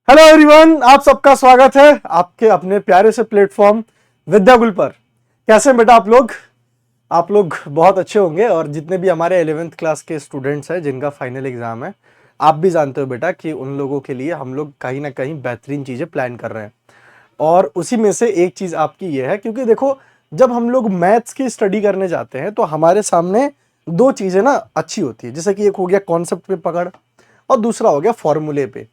Hello everyone, आप सबका स्वागत है आपके अपने प्यारे से प्लेटफॉर्म विद्यागुल पर। कैसे हैं बेटा आप लोग बहुत अच्छे होंगे। और जितने भी हमारे 11th क्लास के स्टूडेंट्स हैं जिनका फाइनल एग्जाम है, आप भी जानते हो बेटा कि उन लोगों के लिए हम लोग कहीं ना कहीं बेहतरीन चीज़ें प्लान कर रहे हैं। और उसी में से एक चीज़ आपकी ये है, क्योंकि देखो जब हम लोग मैथ्स की स्टडी करने जाते हैं तो हमारे सामने दो चीज़ें ना अच्छी होती है। जैसे कि एक हो गया कॉन्सेप्ट पे पकड़ और दूसरा हो गया फॉर्मूले पे।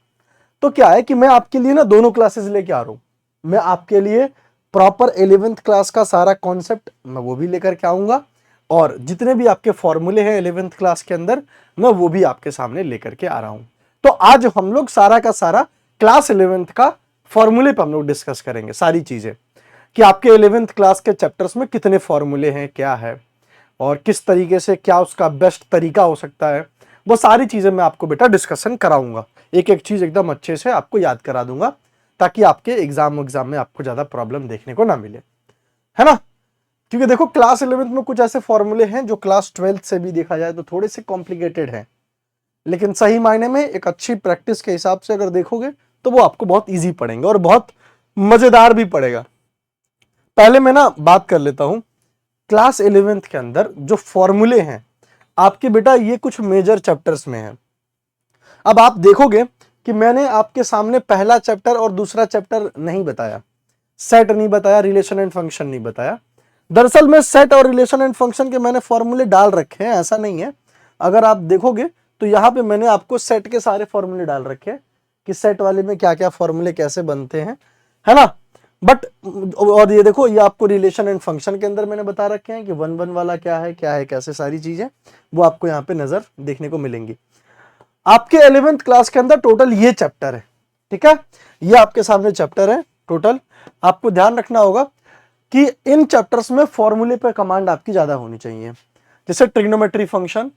तो क्या है कि मैं आपके लिए ना दोनों क्लासेस लेके आ रहा हूं। मैं आपके लिए प्रॉपर 11th क्लास का सारा कॉन्सेप्ट मैं वो भी लेकर के आऊंगा, और जितने भी आपके फॉर्मूले हैं 11th क्लास के अंदर मैं वो भी आपके सामने लेकर के आ रहा हूं। तो आज हम लोग सारा का सारा क्लास 11th का फॉर्मूले पर हम लोग डिस्कस करेंगे सारी चीजें, कि आपके 11th क्लास के चैप्टर्स में कितने फॉर्मूले हैं, क्या है और किस तरीके से क्या उसका बेस्ट तरीका हो सकता है। वो सारी चीजें मैं आपको बेटा डिस्कशन कराऊंगा, एक एक चीज एकदम अच्छे से आपको याद करा दूंगा, ताकि आपके एग्जाम में आपको ज्यादा प्रॉब्लम देखने को ना मिले, है ना। क्योंकि देखो क्लास 11th में कुछ ऐसे फॉर्मूले हैं जो क्लास 12th से भी देखा जाए तो थोड़े से कॉम्प्लिकेटेड हैं, लेकिन सही मायने में एक अच्छी प्रैक्टिस के हिसाब से अगर देखोगे तो वो आपको बहुत ईजी पड़ेंगे और बहुत मजेदार भी पड़ेगा। पहले मैं ना बात कर लेता हूं क्लास 11th के अंदर जो फॉर्मूले हैं आपके बेटा, ये कुछ मेजर चैप्टर्स में है। अब आप देखोगे कि मैंने आपके सामने पहला चैप्टर और दूसरा चैप्टर नहीं बताया, सेट नहीं बताया, रिलेशन एंड फंक्शन नहीं बताया। दरअसल में सेट और रिलेशन एंड फंक्शन के मैंने फॉर्मूले डाल रखे हैं, ऐसा नहीं है। अगर आप देखोगे तो यहां पे मैंने आपको सेट के सारे फॉर्मूले डाल रखे हैं कि सेट वाले में क्या क्या फॉर्मूले कैसे बनते हैं, है ना। बट और ये देखो, ये आपको रिलेशन एंड फंक्शन के अंदर मैंने बता रखे हैं कि वन वन वाला क्या है कैसे सारी चीजें वो आपको यहाँ पे नजर देखने को मिलेंगी। आपके 11th क्लास के अंदर टोटल ये चैप्टर है, ठीक है। ये आपके सामने चैप्टर है टोटल। आपको ध्यान रखना होगा कि इन चैप्टर्स में फॉर्मूले पे कमांड आपकी ज्यादा होनी चाहिए। जैसे ट्रिग्नोमेट्री फंक्शन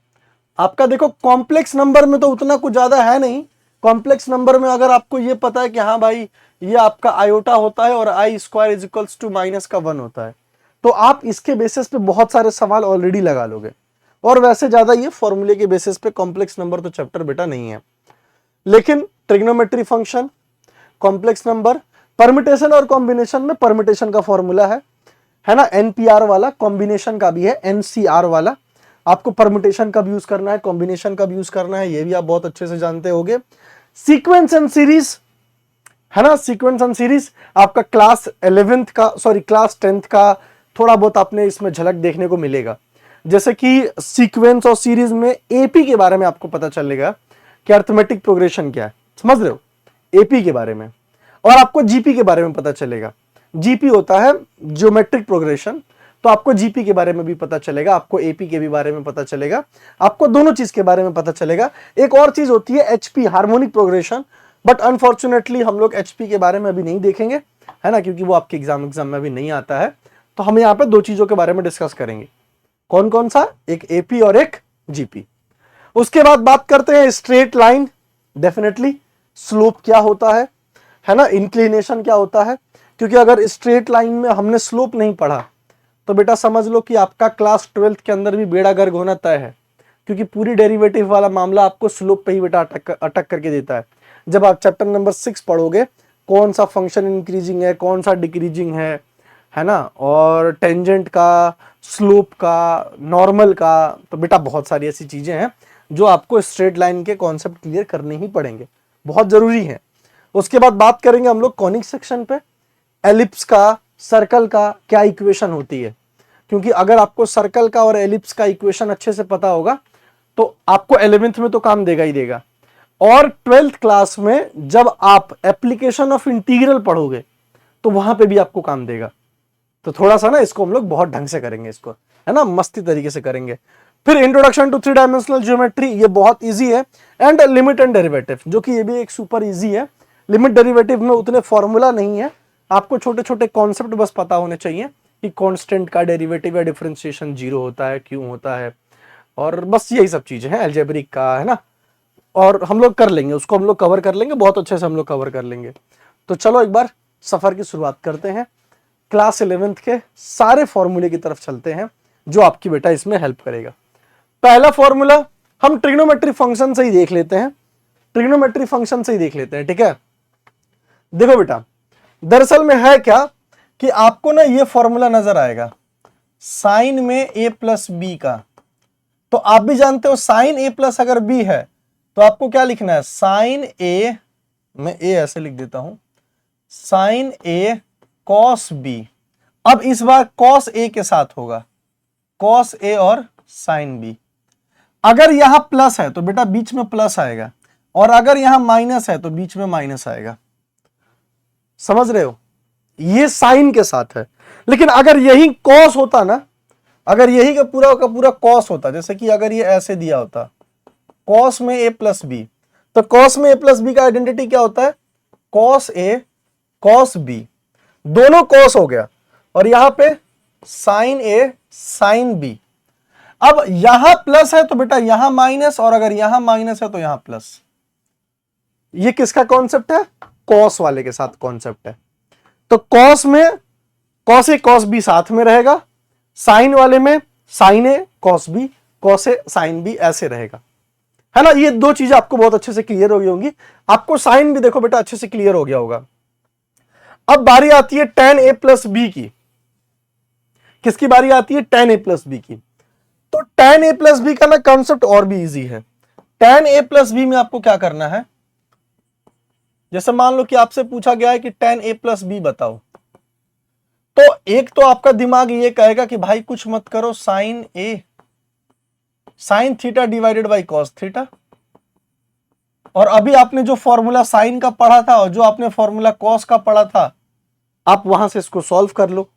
आपका, देखो कॉम्प्लेक्स नंबर में तो उतना कुछ ज्यादा है नहीं। कॉम्प्लेक्स नंबर में अगर आपको ये पता है कि हाँ भाई ये आपका आयोटा होता है और I square is equals to minus का 1 होता है, तो आप इसके बेसिस पे बहुत सारे सवाल ऑलरेडी लगा लोगे। और वैसे ज्यादा ये फॉर्मूले के बेसिस पे कॉम्प्लेक्स नंबर तो चैप्टर बेटा नहीं है। लेकिन trigonometry function, complex number, permutation और कॉम्बिनेशन में परमिटेशन का फॉर्मूला है ना, एनपीआर वाला, कॉम्बिनेशन का भी है एनसीआर वाला। आपको परमिटेशन का भी यूज करना है, कॉम्बिनेशन का भी यूज करना है, ये भी आप बहुत अच्छे से जानते होगे। सीक्वेंस एंड सीरीज, है ना, सीक्वेंस एंड सीरीज आपका क्लास 11th का क्लास 10th का थोड़ा बहुत आपने इसमें झलक देखने को मिलेगा। जैसे कि सीक्वेंस और सीरीज में एपी के बारे में आपको पता चलेगा कि अर्थमेटिक प्रोग्रेशन क्या है, समझ रहे हो, एपी के बारे में। और आपको जीपी के बारे में पता चलेगा। जीपी होता है ज्योमेट्रिक प्रोग्रेशन, तो आपको जीपी के बारे में भी पता चलेगा, आपको एपी के भी बारे में पता चलेगा, आपको दोनों चीज के बारे में पता चलेगा। एक और चीज होती है HP, harmonic progression, but unfortunately हम लोग एचपी के बारे में अभी नहीं देखेंगे, है ना, क्योंकि वो आपके एग्जाम में अभी नहीं आता है। तो हम यहाँ पे दो चीजों के बारे में डिस्कस करेंगे। कौन कौन सा? एक एपी और एक जीपी। उसके बाद बात करते हैं स्ट्रेट लाइन, डेफिनेटली स्लोप क्या होता है ना, इंक्लिनेशन क्या होता है। क्योंकि अगर स्ट्रेट लाइन में हमने स्लोप नहीं पढ़ा तो बेटा समझ लो कि आपका क्लास 12th के अंदर भी बेड़ा गर्क होना तय है, क्योंकि पूरी डेरिवेटिव वाला मामला आपको स्लोप पे ही बेटा अटक करके देता है। जब आप चैप्टर नंबर 6 पढ़ोगे, कौन सा फंक्शन इंक्रीजिंग है, कौन सा डिक्रीजिंग है ना, और टेंजेंट का, स्लोप का, नॉर्मल का, तो बेटा बहुत सारी ऐसी चीजें हैं जो आपको स्ट्रेट लाइन के कॉन्सेप्ट क्लियर करने ही पड़ेंगे, बहुत जरूरी है। उसके बाद बात करेंगे हम लोग कॉनिक सेक्शन पे, एलिप्स का, सर्कल का क्या इक्वेशन होती है। क्योंकि अगर आपको सर्कल का और एलिप्स का इक्वेशन अच्छे से पता होगा तो आपको 11th में तो काम देगा ही देगा, और 12th क्लास में जब आप एप्लीकेशन ऑफ इंटीग्रल पढ़ोगे तो वहां पे भी आपको काम देगा। तो थोड़ा सा ना इसको हम लोग बहुत ढंग से करेंगे, इसको है ना मस्ती तरीके से करेंगे। फिर इंट्रोडक्शन टू 3 डायमेंशनल ज्योमेट्री, ये बहुत इजी है। एंड लिमिट एंड डेरिवेटिव, जो कि ये भी एक सुपर इजी है। लिमिट डेरिवेटिव में उतने फॉर्मूला नहीं है, आपको छोटे छोटे कॉन्सेप्ट बस पता होने चाहिए कि कांस्टेंट का डेरिवेटिव या डिफरेंशिएशन 0 होता है, क्यों होता है, और बस यही सब चीजें हैं, अलजेब्रिक का, है ना। और हम लोग कर लेंगे उसको, हम लोग कवर कर लेंगे, बहुत अच्छे से हम लोग कवर कर लेंगे। तो चलो एक बार सफर की शुरुआत करते हैं, क्लास 11th के सारे फॉर्मूले की तरफ चलते हैं जो आपकी बेटा इसमें हेल्प करेगा। पहला फॉर्मूला हम ट्रिग्नोमेट्री फंक्शन से ही देख लेते हैं, ठीक है। देखो बेटा, दरअसल में है क्या कि आपको ना ये फॉर्मूला नजर आएगा साइन में ए प्लस बी का। तो आप भी जानते हो साइन ए प्लस अगर बी है तो आपको क्या लिखना है, साइन ए, मैं ए ऐसे लिख देता हूं, साइन ए कॉस बी। अब इस बार कॉस ए के साथ होगा, कॉस ए और साइन बी। अगर यहां प्लस है तो बेटा बीच में प्लस आएगा, और अगर यहां माइनस है तो बीच में माइनस आएगा। समझ रहे हो, ये साइन के साथ है। लेकिन अगर यही कॉस होता ना, अगर यही का पूरा कॉस होता, जैसे कि अगर ये ऐसे दिया होता कॉस में ए प्लस बी, तो कॉस में ए प्लस बी का आइडेंटिटी क्या होता है, कॉस ए कॉस बी, दोनों कॉस हो गया, और यहां पे साइन ए साइन बी। अब यहां प्लस है तो बेटा यहां माइनस, और अगर यहां माइनस है तो यहां प्लस। ये किसका कॉन्सेप्ट है, कॉस वाले के साथ कॉन्सेप्ट है। तो कॉस में कॉस ए कॉस बी साथ में रहेगा, साइन वाले में sign A cos B, cos A sine B ऐसे रहेगा, है ना। ये दो चीजें आपको बहुत अच्छे से क्लियर हो गई होंगी। आपको साइन भी देखो बेटा अच्छे से क्लियर हो गया होगा। अब बारी आती है टेन ए प्लस बी की। किसकी बारी आती है, टेन ए प्लस बी की। तो टेन ए प्लस बी का ना कॉन्सेप्ट और भी इजी है। टेन ए प्लस बी में आपको क्या करना है, जैसे मान लो कि आपसे पूछा गया है कि टेन ए प्लस बी बताओ, तो एक तो आपका दिमाग ये कहेगा कि भाई कुछ मत करो, sine A sine theta divided by cos theta. और अभी आपने जो फॉर्मूला साइन का पढ़ा था और जो आपने फॉर्मूला कॉस का पढ़ा था, आप वहां से इसको सॉल्व कर लो।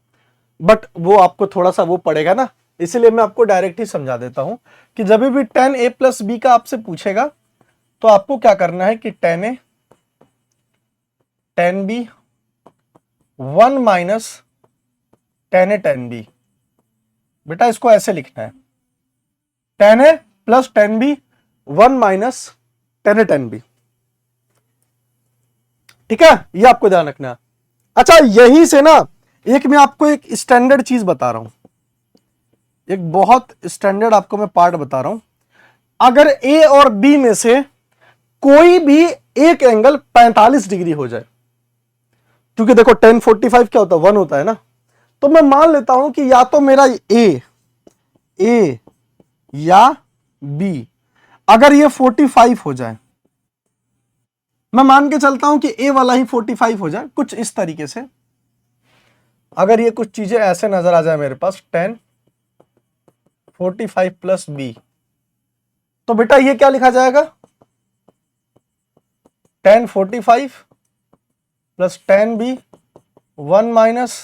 बट वो आपको थोड़ा सा वो पड़ेगा ना, इसलिए मैं आपको डायरेक्ट ही समझा देता हूं कि जब भी टेन ए प्लस बी का आपसे पूछेगा तो आपको क्या करना है कि ten A ten B 1 minus ten A ten B. बेटा इसको ऐसे लिखना है, ten A plus ten B 1 minus ten A ten B. ठीक है, ये आपको ध्यान रखना है। अच्छा, यहीं से ना एक मैं आपको एक स्टैंडर्ड चीज बता रहा हूं, एक बहुत स्टैंडर्ड आपको मैं पार्ट बता रहा हूं। अगर ए और बी में से कोई भी एक एंगल 45 डिग्री हो जाए, क्योंकि देखो 1045 क्या होता है, 1 होता है ना, तो मैं मान लेता हूं कि या तो मेरा ए या बी, अगर ये 45 हो जाए, मैं मान के चलता हूं कि ए वाला ही 45 हो जाए, कुछ इस तरीके से। अगर ये कुछ चीजें ऐसे नजर आ जाए मेरे पास 10 45 प्लस बी, तो बेटा ये क्या लिखा जाएगा, 10 45 प्लस 10 बी 1 माइनस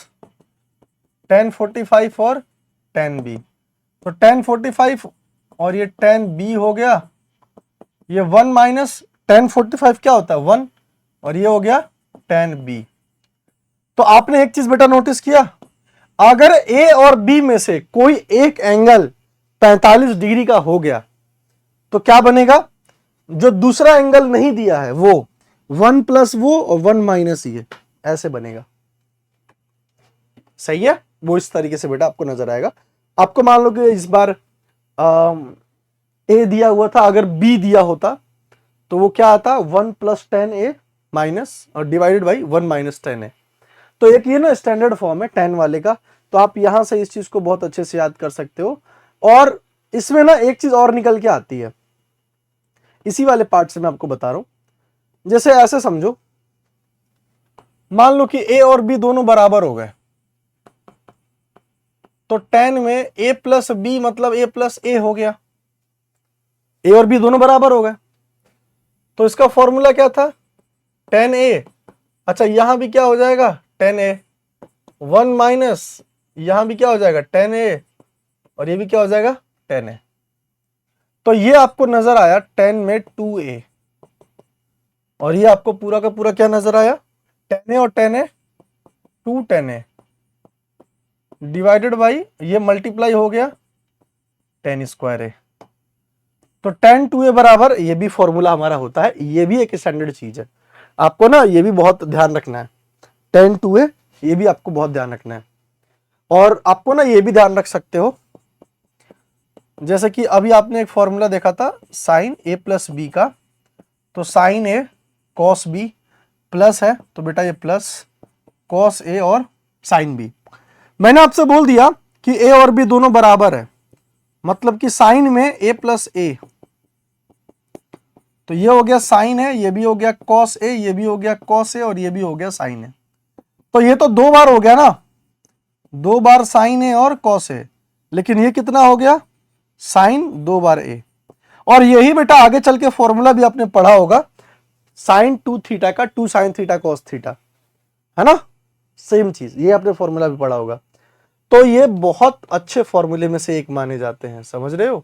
10 45 और 10 बी। तो 10 45 और ये 10 बी हो गया, ये 1 माइनस 10 45 क्या होता है 1, और ये हो गया 10 बी। तो आपने एक चीज बेटा नोटिस किया, अगर ए और बी में से कोई एक एंगल 45 डिग्री का हो गया तो क्या बनेगा, जो दूसरा एंगल नहीं दिया है वो 1 प्लस वो और 1 माइनस ये ऐसे बनेगा। सही है, वो इस तरीके से बेटा आपको नजर आएगा। आपको मान लो कि इस बार ए दिया हुआ था, अगर बी दिया होता तो वो क्या आता 1 प्लस 10 ए माइनस और डिवाइडेड बाई 1 माइनस 10 ए। तो एक ये ना स्टैंडर्ड फॉर्म है 10 वाले का, तो आप यहां से इस चीज को बहुत अच्छे से याद कर सकते हो। और इसमें ना एक चीज और निकल के आती है, इसी वाले पार्ट से मैं आपको बता रहा हूं। जैसे ऐसे समझो, मान लो कि ए और बी दोनों बराबर हो गए, तो 10 में ए प्लस बी मतलब ए प्लस ए हो गया। ए और बी दोनों बराबर हो गए, तो इसका फॉर्मूला क्या था 10 ए। अच्छा, यहां भी क्या हो जाएगा 10 ए, 1 माइनस यहां भी क्या हो जाएगा 10 ए, और ये भी क्या हो जाएगा 10 ए। तो ये आपको नजर आया 10 में 2 ए, और ये आपको पूरा का पूरा क्या नजर आया 10 ए और 10 ए 2 10 ए डिवाइडेड बाई ये मल्टीप्लाई हो गया 10 स्क्वायर ए। तो 10 2 ए बराबर, ये भी फॉर्मूला हमारा होता है, ये भी एक स्टैंडर्ड चीज है, आपको ना ये भी बहुत ध्यान रखना है। 10 2 ए ये भी आपको बहुत ध्यान रखना है। और आपको ना ये भी ध्यान रख सकते हो, जैसे कि अभी आपने एक फॉर्मूला देखा था साइन ए प्लस बी का, तो साइन ए कॉस बी प्लस है तो बेटा ये प्लस कॉस ए और साइन बी। मैंने आपसे बोल दिया कि ए और बी दोनों बराबर है, मतलब कि साइन में ए प्लस ए, तो ये हो गया साइन है, ये भी हो गया कॉस ए, ये भी हो गया कॉस ए और ये भी हो गया साइन है। तो ये तो दो बार हो गया ना, दो बार साइन ए और कॉस ए, लेकिन ये कितना हो गया साइन दो बार ए। और यही बेटा आगे चल के फॉर्मूला भी आपने पढ़ा होगा साइन 2 थीटा का 2 साइन थीटा कॉस थीटा, है ना, सेम चीज, ये आपने फॉर्मूला भी पढ़ा होगा। तो ये बहुत अच्छे फॉर्मूले में से एक माने जाते हैं, समझ रहे हो,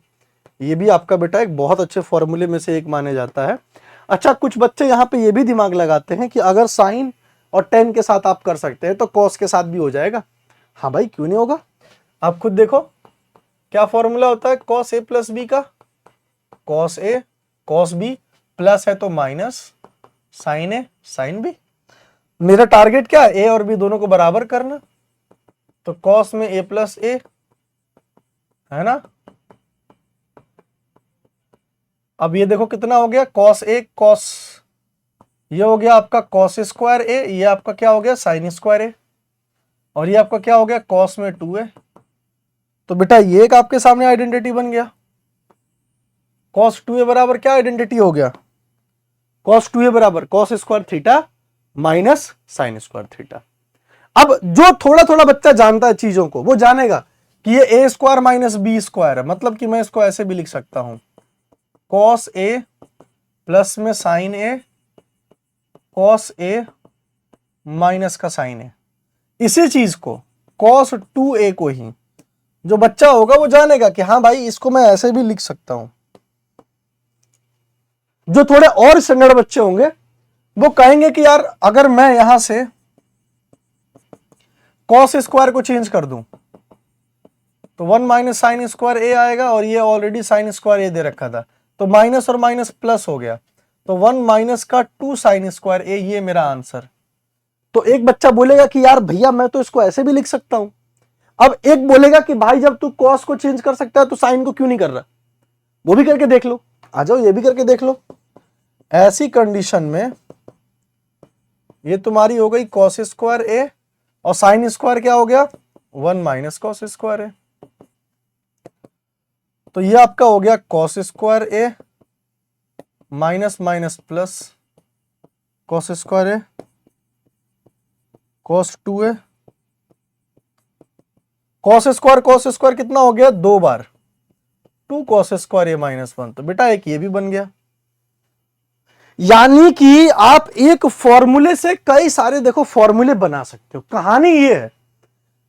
ये भी आपका बेटा एक बहुत अच्छे फॉर्मूले में से एक माने जाता है। अच्छा, कुछ बच्चे यहाँ पे ये भी दिमाग लगाते हैं कि अगर साइन और टेन के साथ आप कर सकते हैं तो कॉस के साथ भी हो जाएगा। हाँ भाई, क्यों नहीं होगा, आप खुद देखो क्या फॉर्मूला होता है कॉस ए प्लस बी का, cos A cos B, plus है तो minus sign A sine B. मेरा टारगेट क्या है, ए और बी दोनों को बराबर करना, तो कॉस में ए प्लस ए, है ना। अब ये देखो कितना हो गया कॉस ए कॉस, ये हो गया आपका कॉस स्क्वायर ए, ये आपका क्या हो गया साइन स्क्वायर ए, और ये आपका क्या हो गया कॉस में 2 है। तो बेटा ये एक आपके सामने आइडेंटिटी बन गया, कॉस 2a बराबर क्या आइडेंटिटी हो गया, कॉस 2a बराबर cos square theta minus sign square theta. अब जो थोड़ा थोड़ा बच्चा जानता है चीजों को वो जानेगा कि ये ए स्क्वायर माइनस बी स्क्वायर है, मतलब कि मैं इसको ऐसे भी लिख सकता हूं कॉस ए प्लस में sign A cos A minus का साइन ए। इसी चीज को कॉस 2a को ही जो बच्चा होगा वो जानेगा कि हाँ भाई इसको मैं ऐसे भी लिख सकता हूं। जो थोड़े और स्टैंडर्ड बच्चे होंगे वो कहेंगे कि यार अगर मैं यहां से कॉस स्क्वायर को चेंज कर दूं तो 1 माइनस साइन स्क्वायर ए आएगा, और ये ऑलरेडी साइन स्क्वायर ए दे रखा था, तो माइनस और माइनस प्लस हो गया, तो 1 माइनस का 2 साइन स्क्वायर ए, ये मेरा आंसर। तो एक बच्चा बोलेगा कि यार भैया मैं तो इसको ऐसे भी लिख सकता हूं। अब एक बोलेगा कि भाई जब तू कॉस को चेंज कर सकता है तो साइन को क्यों नहीं कर रहा, वो भी करके देख लो, आ जाओ ये भी करके देख लो। ऐसी कंडीशन में ये तुम्हारी हो गई कॉस स्क्वायर ए, और साइन स्क्वायर क्या हो गया 1 माइनस कॉस स्क्वायर ए, तो ये आपका हो गया cos square A minus minus plus cos square A cos 2a, cos square कितना हो गया 2 बार 2 कॉस स्क्वायर ए माइनस 1, तो बेटा एक ये भी बन गया। यानी कि आप एक फॉर्मूले से कई सारे देखो फॉर्मूले बना सकते हो। कहानी ये है,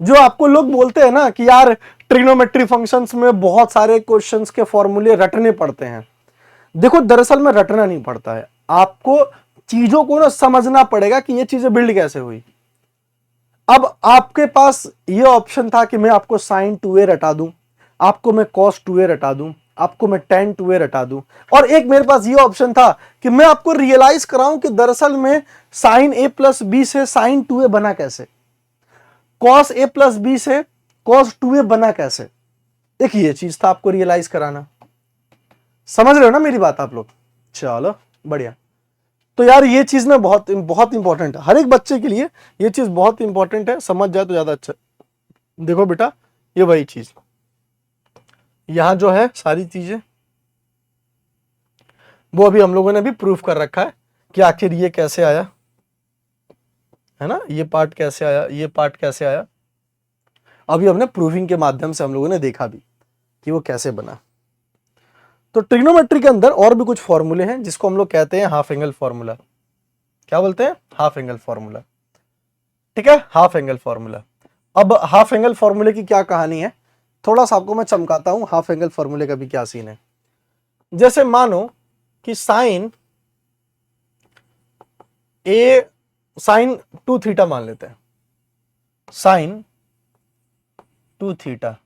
जो आपको लोग बोलते हैं ना कि यार ट्रिग्नोमेट्री फंक्शंस में बहुत सारे क्वेश्चंस के फॉर्मूले रटने पड़ते हैं, देखो दरअसल में रटना नहीं पड़ता है, आपको चीजों को ना समझना पड़ेगा कि ये चीजें बिल्ड कैसे हुई। अब आपके पास ये ऑप्शन था कि मैं आपको साइन 2a रटा दूं, आपको मैं कॉस 2a रटा दूं, आपको मैं tan 2a रटा दूं, और एक मेरे पास ये ऑप्शन था कि मैं आपको रियलाइज कराऊं कि दरअसल में साइन a प्लस बी से साइन 2a बना कैसे, कॉस a प्लस बी से कॉस 2a बना कैसे। एक ये चीज था आपको रियलाइज कराना। समझ रहे हो ना मेरी बात आप लोग, चलो बढ़िया। तो यार ये चीज ना बहुत बहुत इंपॉर्टेंट है, हर एक बच्चे के लिए ये चीज बहुत इंपॉर्टेंट है, समझ जाए तो ज्यादा अच्छा। देखो बेटा ये वही चीज यहां जो है सारी चीजें वो अभी हम लोगों ने भी प्रूफ कर रखा है कि आखिर ये कैसे आया, है ना, ये पार्ट कैसे आया, ये पार्ट कैसे आया। अभी हमने प्रूविंग के माध्यम से हम लोगों ने देखा भी कि वो कैसे बना। तो ट्रिग्नोमेट्री के अंदर और भी कुछ फॉर्मूले हैं जिसको हम लोग कहते हैं हाफ एंगल फॉर्मूला। क्या बोलते हैं, हाफ एंगल फॉर्मूला, ठीक है, हाफ एंगल फॉर्मूला। अब हाफ एंगल फॉर्मूले की क्या कहानी है, थोड़ा सा आपको मैं चमकाता हूं हाफ एंगल फॉर्मूले का भी क्या सीन है। जैसे मानो कि साइन 2 थीटा मान लेते हैं, साइन 2 थीटा,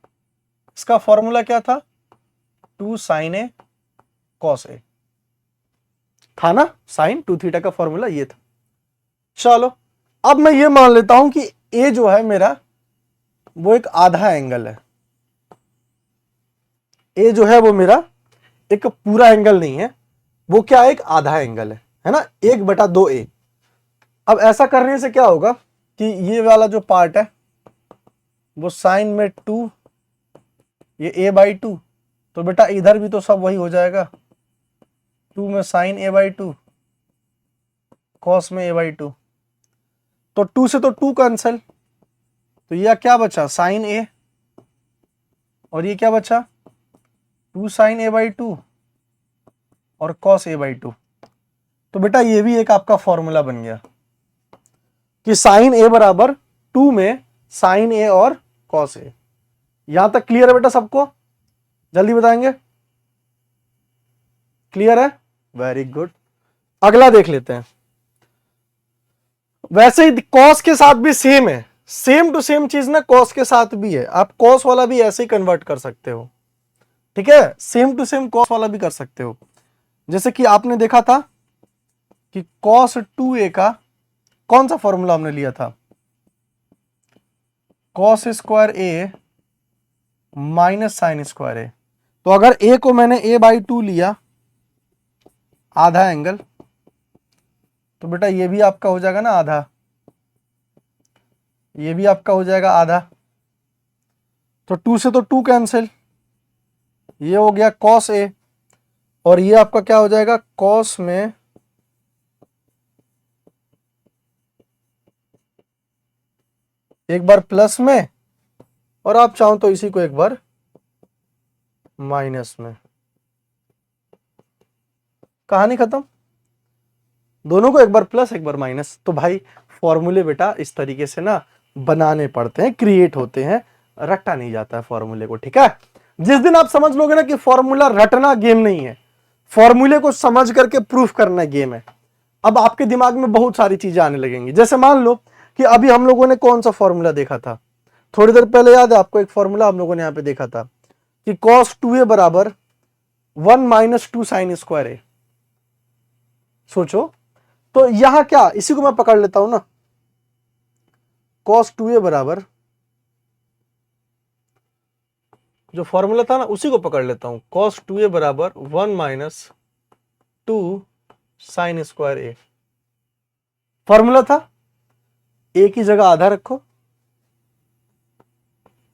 इसका फॉर्मूला क्या था 2 साइन ए कॉस ए था ना, साइन 2 थीटा का फॉर्मूला ये था। चलो अब मैं ये मान लेता हूं कि ए जो है मेरा वो एक आधा एंगल है, ए जो है वो मेरा एक पूरा एंगल नहीं है, वो क्या एक आधा एंगल है ना, 1/2a। अब ऐसा करने से क्या होगा कि ये वाला जो पार्ट है वो साइन में 2, ये a/2, तो बेटा इधर भी तो सब वही हो जाएगा, 2 में साइन a/2, कॉस में a/2, तो 2 से तो 2 कैंसिल, तो यह क्या बचा साइन a, और ये क्या बचा 2 साइन a/2 और कॉस a/2। तो बेटा ये भी एक आपका फॉर्मूला बन गया कि साइन a बराबर 2 में साइन a और कॉस a। यहां तक क्लियर है बेटा सबको? जल्दी बताएंगे, क्लियर है? Very good. अगला देख लेते हैं। वैसे ही कॉस के साथ भी सेम है, सेम टू सेम चीज ना कॉस के साथ भी है। आप कॉस वाला भी ऐसे ही कन्वर्ट कर सकते हो, ठीक है, सेम टू सेम कॉस वाला भी कर सकते हो। जैसे कि आपने देखा था कि कॉस 2a का कौन सा फॉर्मूला हमने लिया था, cos square a minus sine square a। तो अगर a को मैंने a/2 लिया, आधा एंगल, तो बेटा ये भी आपका हो जाएगा ना आधा, ये भी आपका हो जाएगा आधा, तो 2 से तो 2 कैंसिल, ये हो गया कॉस a, और ये आपका क्या हो जाएगा कॉस में एक बार प्लस में, और आप चाहो तो इसी को एक बार माइनस में। कहानी खत्म, दोनों को एक बार प्लस एक बार माइनस। तो भाई फॉर्मूले बेटा इस तरीके से ना बनाने पड़ते हैं, क्रिएट होते हैं, रटा नहीं जाता है फॉर्मूले को, ठीक है। जिस दिन आप समझ लोगे ना कि फॉर्मूला रटना गेम नहीं है, फॉर्मूले को समझ करके प्रूफ करना गेम है, अब आपके दिमाग में बहुत सारी चीजें आने लगेंगी। जैसे मान लो कि अभी हम लोगों ने कौन सा फॉर्मूला देखा था, थोड़ी देर पहले याद है आपको, एक फॉर्मूला हम लोगों ने यहां पे देखा था कि cos 2a बराबर 1 माइनस 2 साइन स्क्वायर a। सोचो, तो यहां क्या, इसी को मैं पकड़ लेता हूं ना, cos 2a बराबर जो फॉर्मूला था ना उसी को पकड़ लेता हूं, cos 2a बराबर 1 minus 2 sine square a। Formula था, a की जगह आधा रखो,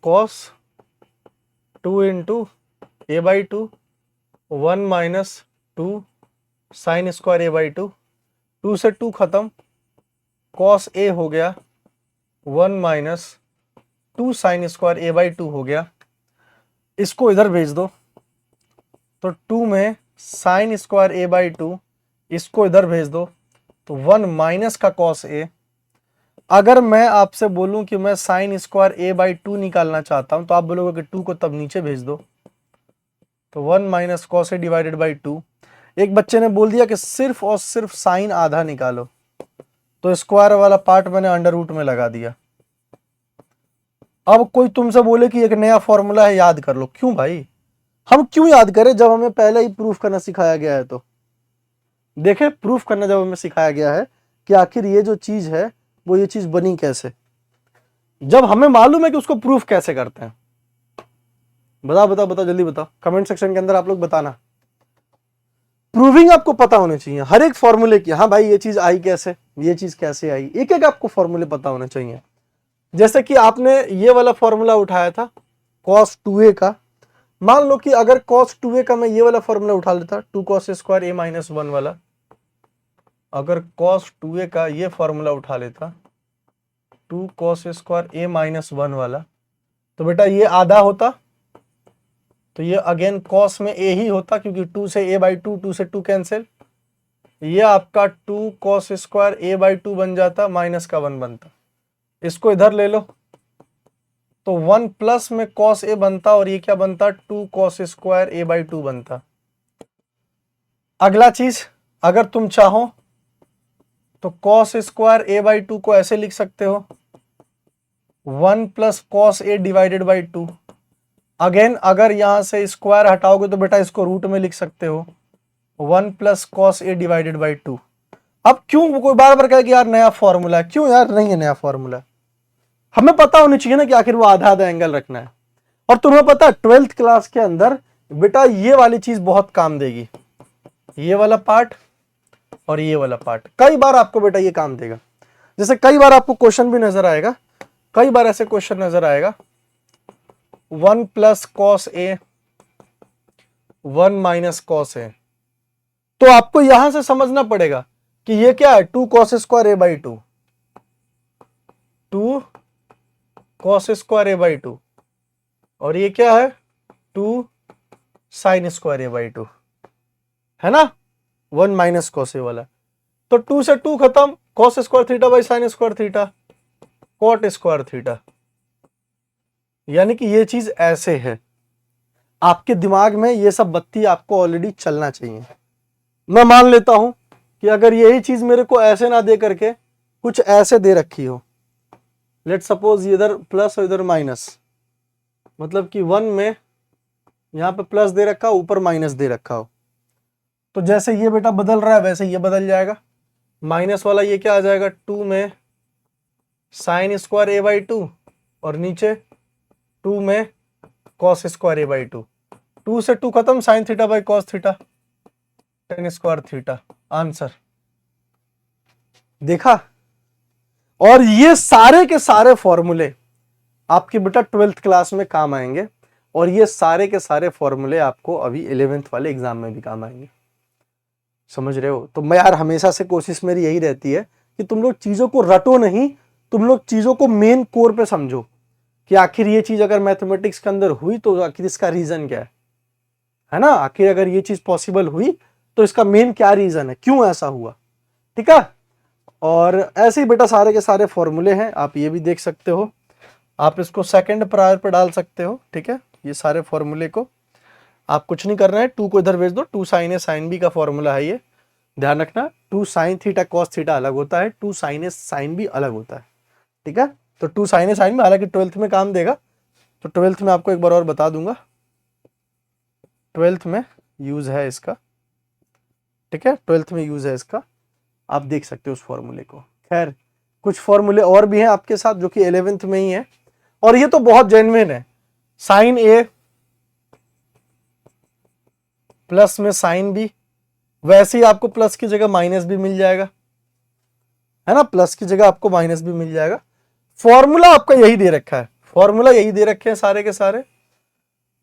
cos 2 into a/2 1 minus 2 sine square a/2, 2 से 2 खत्म, cos a हो गया 1 माइनस 2 साइन स्क्वायर a/2 हो गया। इसको इधर भेज दो, तो 2 में साइन स्क्वायर a/2, इसको इधर भेज दो, तो 1 माइनस का cos a। अगर मैं आपसे बोलूं कि मैं साइन स्क्वायर a/2 निकालना चाहता हूं, तो आप बोलोगे कि 2 को तब नीचे भेज दो, तो 1 minus cos a divided by 2। एक बच्चे ने बोल दिया कि सिर्फ और सिर्फ साइन आधा निकालो, तो स्क्वायर वाला पार्ट मैंने अंडर रूट में लगा दिया। अब कोई तुमसे बोले कि एक नया फॉर्मूला है याद कर लो, क्यों भाई, हम क्यों याद करें जब हमें पहले ही प्रूफ करना सिखाया गया है। तो देखे, प्रूफ करना जब हमें सिखाया गया है कि आखिर ये जो चीज है वो ये चीज बनी कैसे, जब हमें मालूम है कि उसको प्रूफ कैसे करते हैं। बताओ बताओ बताओ, जल्दी बताओ, कमेंट सेक्शन के अंदर आप लोग बताना। प्रूविंग आपको पता होने चाहिए हर एक फॉर्मूले की, हाँ भाई ये चीज आई कैसे, ये चीज कैसे आई, एक एक आपको फॉर्मूले पता होने चाहिए। जैसे कि आपने ये वाला फॉर्मूला उठाया था cos 2a का, मान लो कि अगर cos 2a का मैं ये वाला फॉर्मूला उठा लेता 2 cos स्क्वायर a माइनस 1 वाला, अगर cos 2a का ये फॉर्मूला उठा लेता 2 cos स्क्वायर a माइनस 1 वाला, तो बेटा ये आधा होता, तो ये अगेन cos में a ही होता, क्योंकि 2 से a/2, 2 से 2 कैंसिल, ये आपका 2 cos स्क्वायर a/2 बन जाता, माइनस का 1 बनता। इसको इधर ले लो, तो 1 प्लस में cos a बनता, और ये क्या बनता 2 cos स्क्वायर a/2 बनता। अगला चीज, अगर तुम चाहो तो cos स्क्वायर a/2 को ऐसे लिख सकते हो 1 plus cos a divided by 2। Again अगर यहां से स्क्वायर हटाओगे तो बेटा इसको रूट में लिख सकते हो 1 plus cos a divided by 2। अब क्यों कोई बार बार कहे कि यार नया फॉर्मूला है, क्यों यार नहीं है नया फॉर्मूला, हमें पता होनी चाहिए ना कि आखिर वो आधा आधा एंगल रखना है। और तुम्हें पता है 12th क्लास के अंदर बेटा ये वाली चीज बहुत काम देगी, ये वाला पार्ट और ये वाला पार्ट, कई बार आपको बेटा ये काम देगा। जैसे कई बार आपको क्वेश्चन भी नजर आएगा, कई बार ऐसे क्वेश्चन नजर आएगा 1 plus cos A 1 minus cos A, तो आपको यहां से समझना पड़ेगा कि ये क्या है, 2 cos square A by 2, 2 cos square A by 2, और ये क्या है 2 साइन स्क्वायर ए बाई 2, है ना, 1 माइनस कॉस ए वाला। तो 2 से 2 खत्म, cos square theta by sine square theta, cot square theta, यानी कि ये चीज ऐसे है। आपके दिमाग में ये सब बत्ती आपको ऑलरेडी चलना चाहिए। मैं मान लेता हूं कि अगर यही चीज मेरे को ऐसे ना दे करके कुछ ऐसे दे रखी हो, लेट सपोज इधर प्लस और इधर माइनस, मतलब कि 1 में यहां पे प्लस दे रखा हो, ऊपर माइनस दे रखा हो, तो जैसे ये बेटा बदल रहा है वैसे ये बदल जाएगा। माइनस वाला ये क्या आ जाएगा, 2 में साइन स्क्वायर ए बाई 2, और नीचे 2 में कॉस स्क्वायर ए बाई 2, 2 से 2 खत्म, sine theta by cos theta, ten square theta, answer. देखा, और ये सारे के सारे फॉर्मूले आपके बेटा 12th क्लास में काम आएंगे, और ये सारे के सारे फॉर्मूले आपको अभी 11th वाले एग्जाम में भी काम आएंगे। समझ रहे हो? तो मैं यार हमेशा से कोशिश मेरी यही रहती है कि तुम लोग चीजों को रटो नहीं, तुम लोग चीजों को मेन कोर पे समझो कि आखिर ये चीज अगर मैथमेटिक्स के अंदर हुई तो आखिर इसका रीजन क्या है ना, आखिर अगर ये चीज पॉसिबल हुई तो इसका मेन क्या रीजन है, क्यों ऐसा हुआ, ठीक है। और ऐसे ही बेटा सारे के सारे फॉर्मूले हैं, आप ये भी देख सकते हो, आप इसको सेकंड प्रायर पे डाल सकते हो, ठीक है। ये सारे फॉर्मूले को आप कुछ नहीं करना है, 2 को इधर भेज दो, 2 साइन ए साइन बी का फॉर्मूला है ये, ध्यान रखना। 2 साइन थीटा कॉस थीटा अलग होता है, 2 साइन ए साइन बी अलग होता है, ठीक है। तो 2 साइन ए साइन बी हालांकि 12th में काम देगा, तो 12th में आपको एक बार और बता दूंगा, 12th में यूज है इसका, ठीक है, 12th में यूज है इसका, आप देख सकते हो उस फॉर्मूले को। खैर कुछ फॉर्मूले और भी हैं आपके साथ जो कि 11th में ही है, और ये तो बहुत जेन्युइन है। साइन ए प्लस में साइन बी, वैसे ही आपको प्लस की जगह माइनस भी मिल जाएगा, है ना, प्लस की जगह आपको माइनस भी मिल जाएगा। फॉर्मूला आपका यही दे रखा है, फॉर्मूला यही दे रखे हैं सारे के सारे,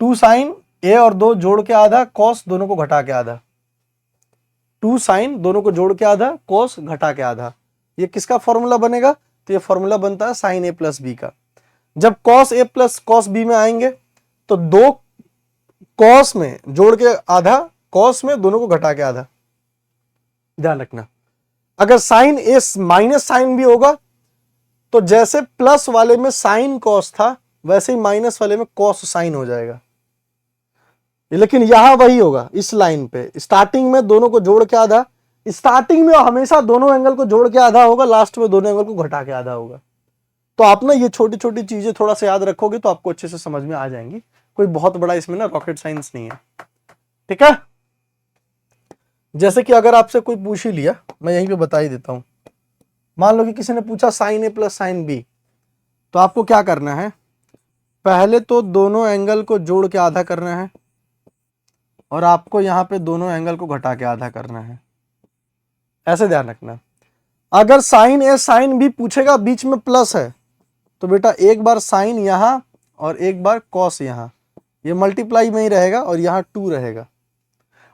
2 साइन ए और 2 जोड़ के आधा, कॉस दोनों को घटा के आधा, 2 साइन दोनों को जोड़ के आधा, कॉस घटा के आधा। ये किसका फॉर्मूला बनेगा, तो ये फॉर्मूला बनता है साइन ए प्लस बी का। जब cos A plus cos B में आएंगे तो 2 कॉस में जोड़ के आधा, कॉस में दोनों को घटा के आधा, ध्यान रखना। अगर साइन ए माइनस साइन बी होगा तो जैसे प्लस वाले में साइन कॉस था वैसे ही माइनस वाले में कॉस साइन हो जाएगा, लेकिन यहां वही होगा इस लाइन पे, स्टार्टिंग में दोनों को जोड़ के आधा, स्टार्टिंग में हमेशा दोनों एंगल को जोड़ के आधा होगा, लास्ट में दोनों एंगल को घटा के आधा होगा। तो आप ना ये छोटी छोटी चीजें थोड़ा सा याद रखोगे तो आपको अच्छे से समझ में आ जाएंगी, कोई बहुत बड़ा इसमें ना रॉकेट साइंस नहीं है, ठीक है। जैसे कि अगर आपसे कोई पूछ ही लिया, मैं यहीं पे बता ही देता हूं, मान लो कि किसी ने पूछा साइन ए प्लस साइन बी, तो आपको क्या करना है, पहले तो दोनों एंगल को जोड़ के आधा करना है, और आपको यहां पे दोनों एंगल को घटा के आधा करना है, ऐसे ध्यान रखना। अगर साइन ए साइन बी पूछेगा बीच में प्लस है तो बेटा एक बार साइन यहां और एक बार कॉस यहां, ये मल्टीप्लाई में ही रहेगा और यहां 2 रहेगा।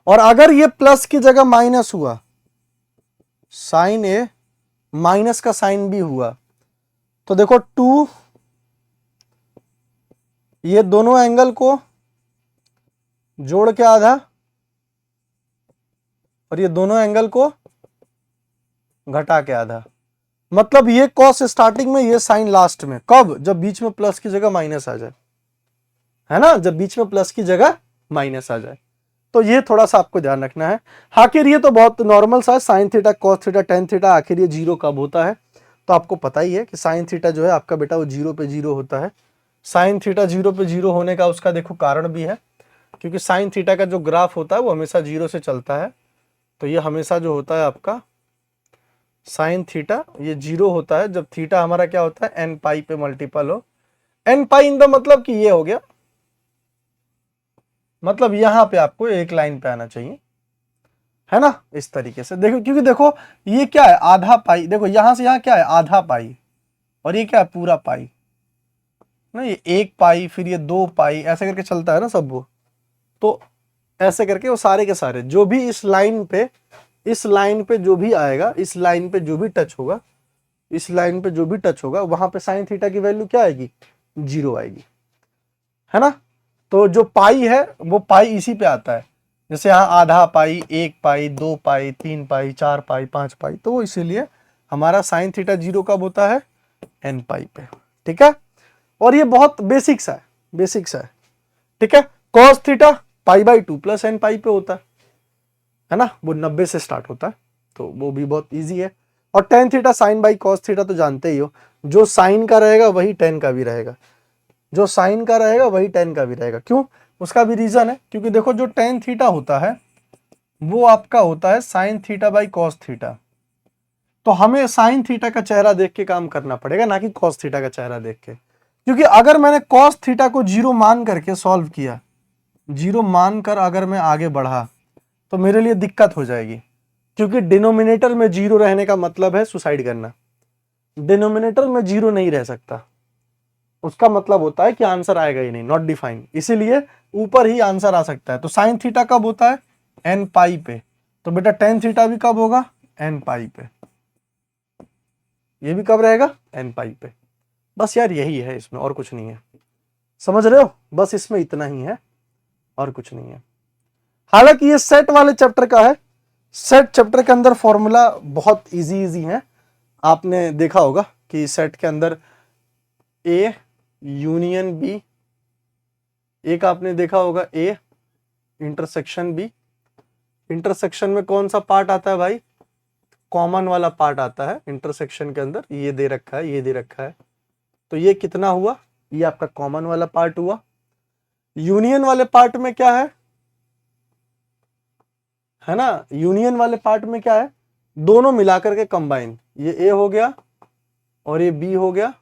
और अगर ये प्लस की जगह माइनस हुआ, साइन ए माइनस का साइन बी हुआ, तो देखो 2 ये दोनों एंगल को जोड़ के आधा और ये दोनों एंगल को घटा के आधा, मतलब ये कॉस स्टार्टिंग में, ये साइन लास्ट में। कब? जब बीच में प्लस की जगह माइनस आ जाए, है ना, जब बीच में प्लस की जगह माइनस आ जाए। तो ये थोड़ा सा आपको ध्यान रखना है। आखिर ये तो बहुत नॉर्मल सा है, sine theta cos theta tan theta, आखिर ये 0 कब होता है, तो आपको पता ही है कि साइन थीटा जो है आपका बेटा वो 0 पे 0 होता है। साइन थीटा 0 पे 0 होने का उसका देखो कारण भी है, क्योंकि साइन थीटा का जो ग्राफ होता है वो हमेशा 0 से चलता है, तो ये हमेशा जो होता है आपका साइन थीटा ये 0 होता है जब थीटा हमारा क्या होता है, एन पाई पे मल्टीपल हो। एन पाई इन द मतलब कि ये हो गया, मतलब यहां पे आपको एक लाइन पे आना चाहिए, है ना, इस तरीके से देखो, क्योंकि देखो ये क्या है आधा पाई, देखो यहां से यहां क्या है आधा पाई, और ये क्या है पूरा पाई ना, ये 1 पाई फिर ये 2 पाई ऐसे करके चलता है ना सब वो। तो ऐसे करके वो सारे के सारे जो भी इस लाइन पे जो भी आएगा, इस लाइन पे जो भी टच होगा, इस लाइन पे जो भी टच होगा, वहां पे साइन थीटा की वैल्यू क्या आएगी, 0 आएगी, है ना। तो जो पाई है वो पाई इसी पे आता है, जैसे यहाँ आधा पाई, 1 पाई, 2 पाई, 3 पाई, 4 पाई, 5 पाई, तो वो इसीलिए हमारा साइन थीटा 0 कब होता है, n पाई पे, ठीक है। और ये बहुत बेसिक्स है, ठीक है। Cos theta pi by 2 plus N pi पे होता है ना, वो 90 से स्टार्ट होता है, तो वो भी बहुत इजी है। और tan theta sine by cos theta तो जानते ही हो, जो साइन का रहेगा वही टेन का भी रहेगा, जो साइन का रहेगा वही टेन का भी रहेगा। क्यों, उसका भी रीजन है, क्योंकि देखो जो टेन थीटा होता है वो आपका होता है sine theta by cos theta, तो हमें साइन थीटा का चेहरा देख के काम करना पड़ेगा, ना कि कॉस थीटा का चेहरा देख के। क्योंकि अगर मैंने कॉस थीटा को 0 मान करके सॉल्व किया, 0 मानकर अगर मैं आगे बढ़ा तो मेरे लिए दिक्कत हो जाएगी, क्योंकि डिनोमिनेटर में 0 रहने का मतलब है सुसाइड करना। डिनोमिनेटर में 0 नहीं रह सकता, उसका मतलब होता है कि आंसर आएगा ही नहीं, नॉट डिफाइन, इसीलिए ऊपर ही आंसर आ सकता है। तो साइन थीटा कब होता है, एन पाई पे, तो बेटा टेन थीटा भी कब होगा, एन पाई पे, ये भी कब रहेगा, एन पाई पे। बस यार यही है इसमें, और कुछ नहीं है, समझ रहे हो, बस इसमें इतना ही है और कुछ नहीं है। हालांकि ये सेट वाले चैप्टर का है, सेट चैप्टर के अंदर फॉर्मूला बहुत इजी है, आपने देखा होगा कि सेट के अंदर ए यूनियन बी, एक आपने देखा होगा ए इंटरसेक्शन बी, इंटरसेक्शन में कौन सा पार्ट आता है भाई, कॉमन वाला पार्ट आता है इंटरसेक्शन के अंदर, ये दे रखा है, ये दे रखा है, तो ये कितना हुआ, ये आपका कॉमन वाला पार्ट हुआ। यूनियन वाले पार्ट में क्या है ना, यूनियन वाले पार्ट में क्या है, दोनों मिलाकर के कंबाइन, ये ए हो गया और ये बी हो गया,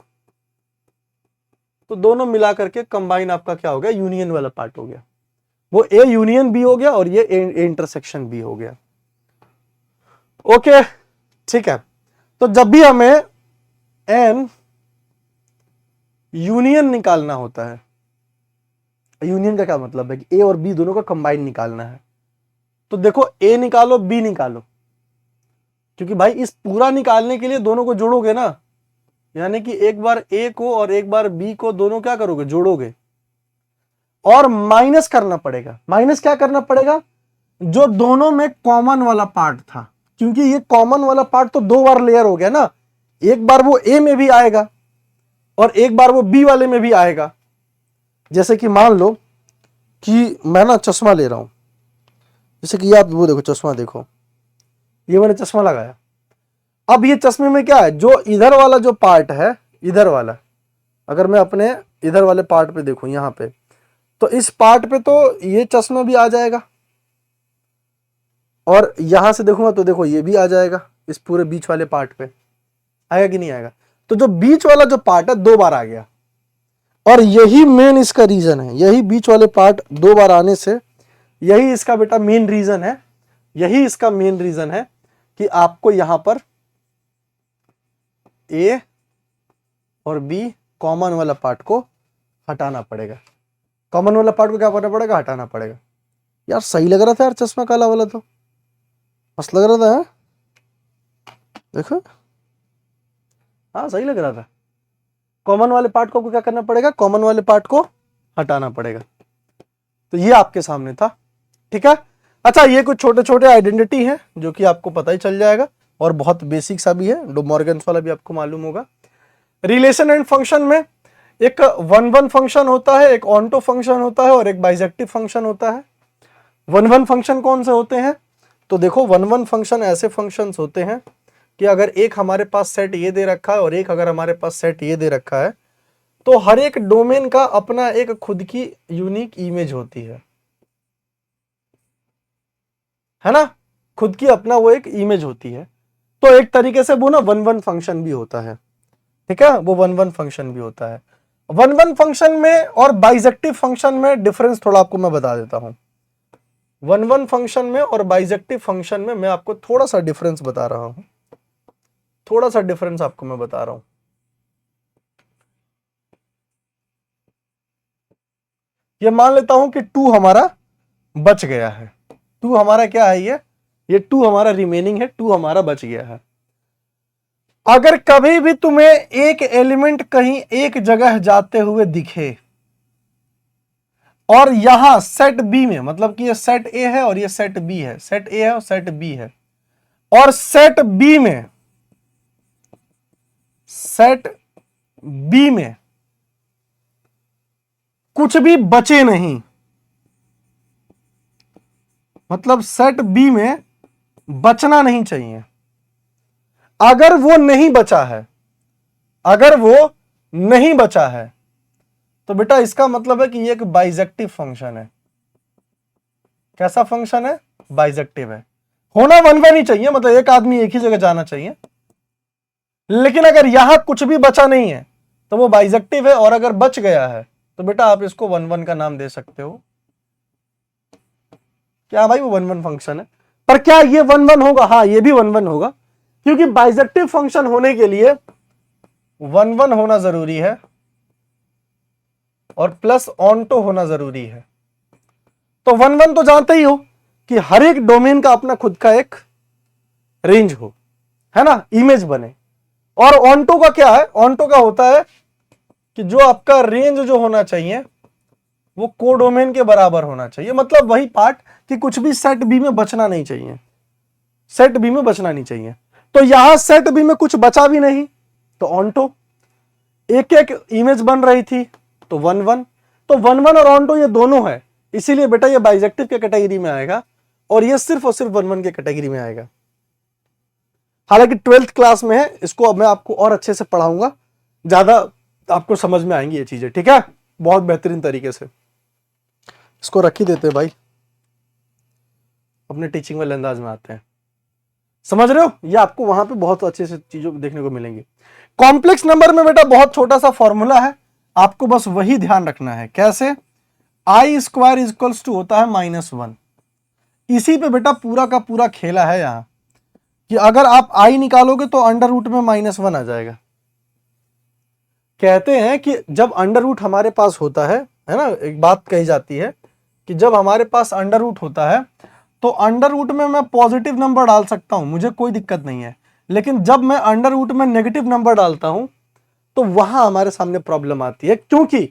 तो दोनों मिलाकर के कंबाइन आपका क्या हो गया, यूनियन वाला पार्ट हो गया, वो ए यूनियन बी हो गया और ये ए इंटरसेक्शन बी हो गया। ओके ठीक है, तो जब भी हमें एन यूनियन निकालना होता है, यूनियन का क्या मतलब है कि ए और बी दोनों का कंबाइन निकालना है, तो देखो ए निकालो बी निकालो, क्योंकि भाई इस पूरा निकालने के लिए दोनों को जोड़ोगे ना, यानी कि एक बार ए को और एक बार बी को दोनों क्या करोगे, जोड़ोगे, और माइनस करना पड़ेगा। माइनस क्या करना पड़ेगा, जो दोनों में कॉमन वाला पार्ट था, क्योंकि ये कॉमन वाला पार्ट तो 2 बार लेयर हो गया ना, एक बार वो ए में भी आएगा और एक बार वो बी वाले में भी आएगा। जैसे कि मान लो कि मैं ना चश्मा ले रहा हूं, जैसे कि ये आप वो देखो चश्मा देखो, ये मैंने चश्मा लगाया, अब ये चश्मे में क्या है, जो इधर वाला जो पार्ट है, इधर वाला, अगर मैं अपने इधर वाले पार्ट पे देखूं यहां पे, तो इस पार्ट पे तो ये चश्मा भी आ जाएगा, और यहां से देखूंगा तो देखो ये भी आ जाएगा, इस पूरे बीच वाले पार्ट पे आएगा कि नहीं आएगा। तो जो बीच वाला जो पार्ट है 2 बार आ गया, और यही मेन इसका रीजन है, यही बीच वाले पार्ट 2 बार आने से यही इसका बेटा मेन रीजन है, यही इसका मेन रीजन है कि आपको यहां पर ए और बी कॉमन वाला पार्ट को हटाना पड़ेगा, कॉमन वाला पार्ट को क्या करना पड़ेगा, हटाना पड़ेगा। यार सही लग रहा था यार चश्मा काला वाला, तो मस्त लग रहा था है? देखो हाँ सही लग रहा था। कॉमन वाले पार्ट को क्या करना पड़ेगा, कॉमन वाले पार्ट को हटाना पड़ेगा, तो ये आपके सामने था, ठीक है। अच्छा ये कुछ छोटे छोटे आइडेंटिटी हैं जो कि आपको पता ही चल जाएगा, और बहुत बेसिक सा भी है, डो मॉर्गन्स वाला भी आपको मालूम होगा। रिलेशन एंड फंक्शन में एक वन वन फंक्शन होता है, एक ऑन्टो फंक्शन होता है और एक बाइजेक्टिव फंक्शन होता है। वन वन फंक्शन कौन से होते हैं, तो देखो वन वन फंक्शन ऐसे फंक्शंस होते हैं कि अगर एक हमारे पास सेट ये दे रखा है और एक अगर हमारे पास सेट ये दे रखा है, तो हर एक डोमेन का अपना एक खुद की यूनिक इमेज होती है ना, खुद की अपना वो एक इमेज होती है। तो एक तरीके से वो ना वन वन फंक्शन भी होता है, ठीक है, वो वन वन फंक्शन भी होता है। वन वन फंक्शन में और बाइजेक्टिव फंक्शन में डिफरेंस थोड़ा आपको मैं बता देता हूं। वन वन फंक्शन में और बाइजेक्टिव फंक्शन में मैं आपको थोड़ा सा डिफरेंस बता रहा हूं, थोड़ा सा डिफरेंस आपको मैं बता रहा हूं। ये मान लेता हूं कि 2 हमारा बच गया है, 2 हमारा क्या है, ये 2 हमारा रिमेनिंग है, 2 हमारा बच गया है। अगर कभी भी तुम्हें एक एलिमेंट कहीं एक जगह जाते हुए दिखे और यहां सेट बी में, मतलब कि ये सेट ए है और ये सेट बी है, सेट ए है और सेट बी है, और सेट बी में, सेट बी में कुछ भी बचे नहीं, मतलब सेट बी में बचना नहीं चाहिए। अगर वो नहीं बचा है, अगर वो नहीं बचा है, तो बेटा इसका मतलब है कि ये एक बाइजेक्टिव फंक्शन है। कैसा फंक्शन है? बाइजेक्टिव है। होना वन वन ही चाहिए, मतलब एक आदमी एक ही जगह जाना चाहिए। लेकिन अगर यहां कुछ भी बचा नहीं है तो वो बाइजेक्टिव है, और अगर बच गया है तो बेटा आप इसको वन वन का नाम दे सकते हो। क्या भाई? वो वन वन फंक्शन है। पर क्या ये वन वन होगा? हाँ, ये भी वन वन होगा, क्योंकि बाइजेक्टिव फंक्शन होने के लिए वन वन होना जरूरी है और प्लस ऑनटो होना जरूरी है। तो वन वन तो जानते ही हो कि हर एक डोमेन का अपना खुद का एक रेंज हो, है ना, इमेज बने। और ऑनटो का क्या है? ऑनटो का होता है कि जो आपका रेंज जो होना चाहिए वो कोडोमेन के बराबर होना चाहिए। मतलब वही पार्ट कि कुछ भी सेट बी में बचना नहीं चाहिए, सेट बी में बचना नहीं चाहिए। तो यहां सेट बी में कुछ बचा भी नहीं तो ऑनटो, एक एक इमेज बन रही थी तो वन वन। तो वन वन और ऑनटो ये दोनों है, इसीलिए बेटा ये बाइजेक्टिव के कैटेगरी में आएगा और ये सिर्फ और सिर्फ वन वन के कैटेगरी में आएगा। हालांकि 12th क्लास में है, इसको अब मैं आपको और अच्छे से पढ़ाऊंगा, ज्यादा आपको समझ में आएंगी ये चीजें, ठीक है, बहुत बेहतरीन तरीके से। इसको रख ही देते हैं भाई, अपने टीचिंग वाले अंदाज में आते हैं। समझ रहे हो? ये आपको वहां पे बहुत अच्छे से चीजों देखने को मिलेंगी। कॉम्प्लेक्स नंबर में बेटा बहुत छोटा सा फॉर्मूला है, आपको बस वही ध्यान रखना है। कैसे? आई स्क्वायर इक्वल्स टू होता है -1। इसी पे बेटा पूरा का पूरा खेला है यहां, कि अगर आप आई निकालोगे तो अंडर रूट में -1 आ जाएगा। कहते हैं कि जब अंडर रूट हमारे पास होता है ना, एक बात कही जाती है कि जब हमारे पास अंडर रूट होता है तो अंडर रूट में मैं पॉजिटिव नंबर डाल सकता हूं, मुझे कोई दिक्कत नहीं है। लेकिन जब मैं अंडर रूट में नेगेटिव नंबर डालता हूं तो वहां हमारे सामने प्रॉब्लम आती है, क्योंकि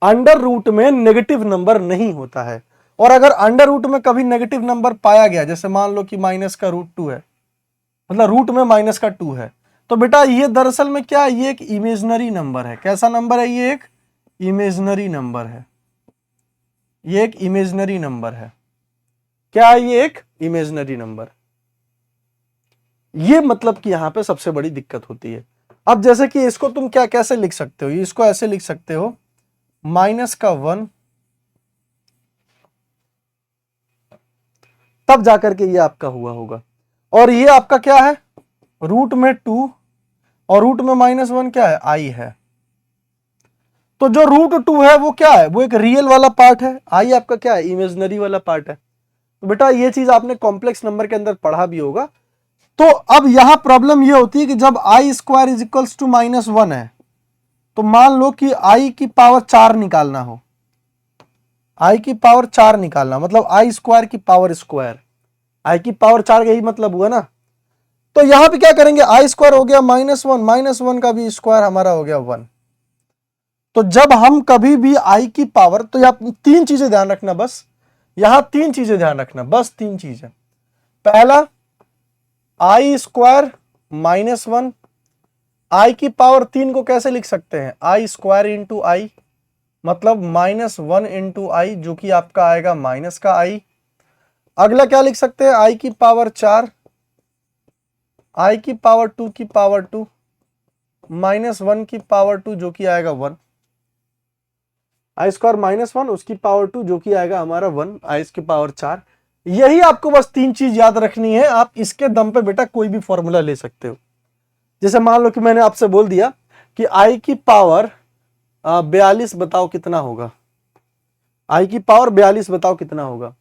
अंडर रूट में नेगेटिव नंबर नहीं होता है। और अगर अंडर रूट में कभी नेगेटिव नंबर पाया गया, जैसे मान लो कि -√2 है, मतलब रूट में -2 है, तो बेटा ये दरअसल में क्या है? ये एक इमेजनरी नंबर है। कैसा नंबर है? ये एक इमेजनरी नंबर है, ये एक इमेजनरी नंबर है। क्या है? ये एक इमेजनरी नंबर। ये मतलब कि यहां पे सबसे बड़ी दिक्कत होती है। अब जैसे कि इसको तुम क्या कैसे लिख सकते हो? इसको ऐसे लिख सकते हो, -1, तब जाकर के ये आपका हुआ होगा। और ये आपका क्या है? रूट में 2 और रूट में -1 क्या है? आई है। तो जो √2 है वो क्या है? वो एक रियल वाला पार्ट है, आई आपका क्या है? इमेजनरी वाला पार्ट है। तो बेटा ये चीज आपने कॉम्प्लेक्स नंबर के अंदर पढ़ा भी होगा। तो अब यहां प्रॉब्लम ये होती है कि जब आई स्क्वायर इज इक्वल्स टू -1 है, तो मान लो कि आई की पावर 4 निकालना हो, आई की पावर 4 निकालना मतलब आई स्क्वायर की पावर स्क्वायर, आई की पावर 4 यही मतलब हुआ ना। तो यहां पे क्या करेंगे? आई स्क्वायर हो गया -1 का भी स्क्वायर हमारा हो गया 1। तो जब हम कभी भी आई की पावर, तो यहां 3 चीजें ध्यान रखना, बस यहां 3 चीजें ध्यान रखना, बस 3 चीजें। पहला, आई स्क्वायर -1, आई की पावर 3 को कैसे लिख सकते हैं? आई स्क्वायर इंटू आई, मतलब -1 इंटू आई, जो कि आपका आएगा माइनस का आई। अगला क्या लिख सकते हैं? आई की पावर 4, आई की पावर 2 की पावर 2, -1 की पावर 2 जो कि आएगा 1। आई स्क्वायर -1 उसकी पावर 2 जो कि आएगा हमारा 1, आई की पावर 4। यही आपको बस 3 चीज याद रखनी है। आप इसके दम पे बेटा कोई भी फॉर्मूला ले सकते हो। जैसे मान लो कि मैंने आपसे बोल दिया कि आई की पावर 42 बताओ कितना होगा, आई की पावर 42 बताओ कितना होगा।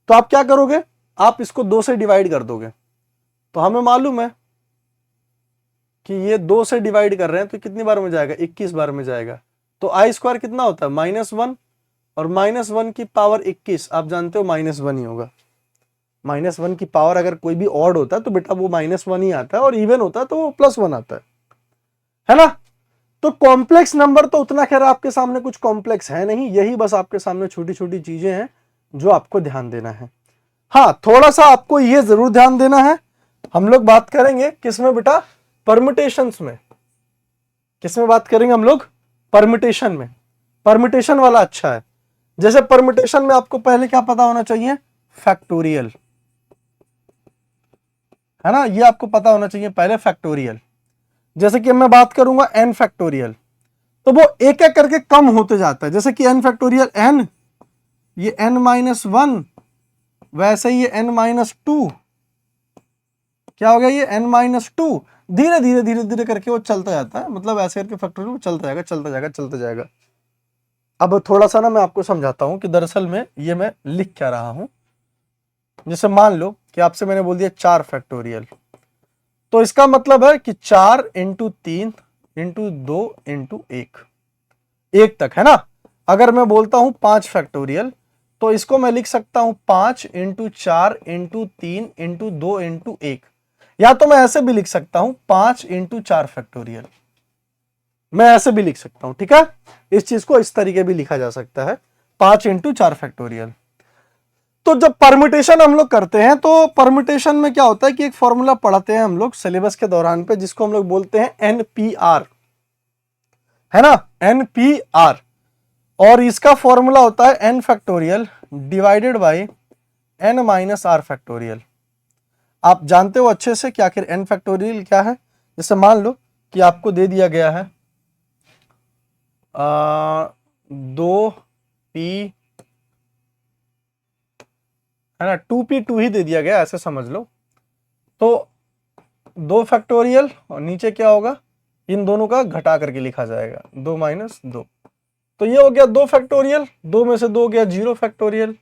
तो आप क्या करोगे, आप इसको 2 से डिवाइड कर दोगे। तो हमें मालूम है कि ये 2 से डिवाइड कर रहे हैं तो कितनी बार में जाएगा, 21 बार में जाएगा। तो आई स्क्वायर कितना होता है, -1, और -1 की पावर 21 आप जानते हो -1 ही होगा। -1 की पावर अगर कोई भी ऑड होता है तो बेटा वो -1 ही आता है, और इवन होता है तो वो +1 आता है ना। तो कॉम्प्लेक्स नंबर तो उतना खैर आपके सामने कुछ कॉम्प्लेक्स है नहीं, यही बस आपके सामने छोटी छोटी चीजें हैं जो आपको ध्यान देना है। हाँ, थोड़ा सा आपको ये जरूर ध्यान देना है, हम लोग बात करेंगे किसमें बेटा, परम्यूटेशंस में। किसमें बात करेंगे हम लोग, परम्यूटेशन में। परम्यूटेशन वाला अच्छा है। जैसे परम्यूटेशन में आपको पहले क्या पता होना चाहिए, फैक्टोरियल, है ना, ये आपको पता होना चाहिए पहले, फैक्टोरियल। जैसे कि मैं बात करूंगा n फैक्टोरियल, तो वो एक एक करके कम होते जाता है। जैसे कि n फैक्टोरियल n, ये n-1, वैसे ये n-2, क्या हो गया, ये n-2, धीरे धीरे धीरे धीरे करके वो चलता जाता है, मतलब ऐसे करके फैक्टोरियल चलता जाएगा चलता जाएगा चलता जाएगा। अब थोड़ा सा ना मैं आपको समझाता हूं कि दरअसल में ये मैं लिख क्या रहा हूं। जैसे मान लो कि आपसे मैंने बोल दिया 4 फैक्टोरियल, तो इसका मतलब है कि 4 × 3 × 2 × 1 तक, है ना। अगर मैं बोलता हूं 5 फैक्टोरियल, तो इसको मैं लिख सकता हूं 5 × 4 × 3 × 2 × 1, या तो मैं ऐसे भी लिख सकता हूं 5 × 4 फैक्टोरियल, मैं ऐसे भी लिख सकता हूं, ठीक है। इस चीज को इस तरीके भी लिखा जा सकता है, 5 × 4 फैक्टोरियल। तो जब परम्यूटेशन हम लोग करते हैं तो परम्यूटेशन में क्या होता है कि एक फॉर्मूला पढ़ाते हैं हम लोग सिलेबस के दौरान पे, जिसको हम लोग बोलते हैं NPR, है ना, NPR। और इसका फॉर्मूला होता है n factorial divided by n-r factorial. आप जानते हो अच्छे से कि आखिर n फैक्टोरियल क्या है। जैसे मान लो कि आपको दे दिया गया है 2p, है ना, 2p2 ही दे दिया गया, ऐसे समझ लो। तो 2 फैक्टोरियल और नीचे क्या होगा, इन दोनों का घटा करके लिखा जाएगा 2 - 2, तो ये हो गया 2 फैक्टोरियल, 2 में से 2 गया 0 फैक्टोरियल।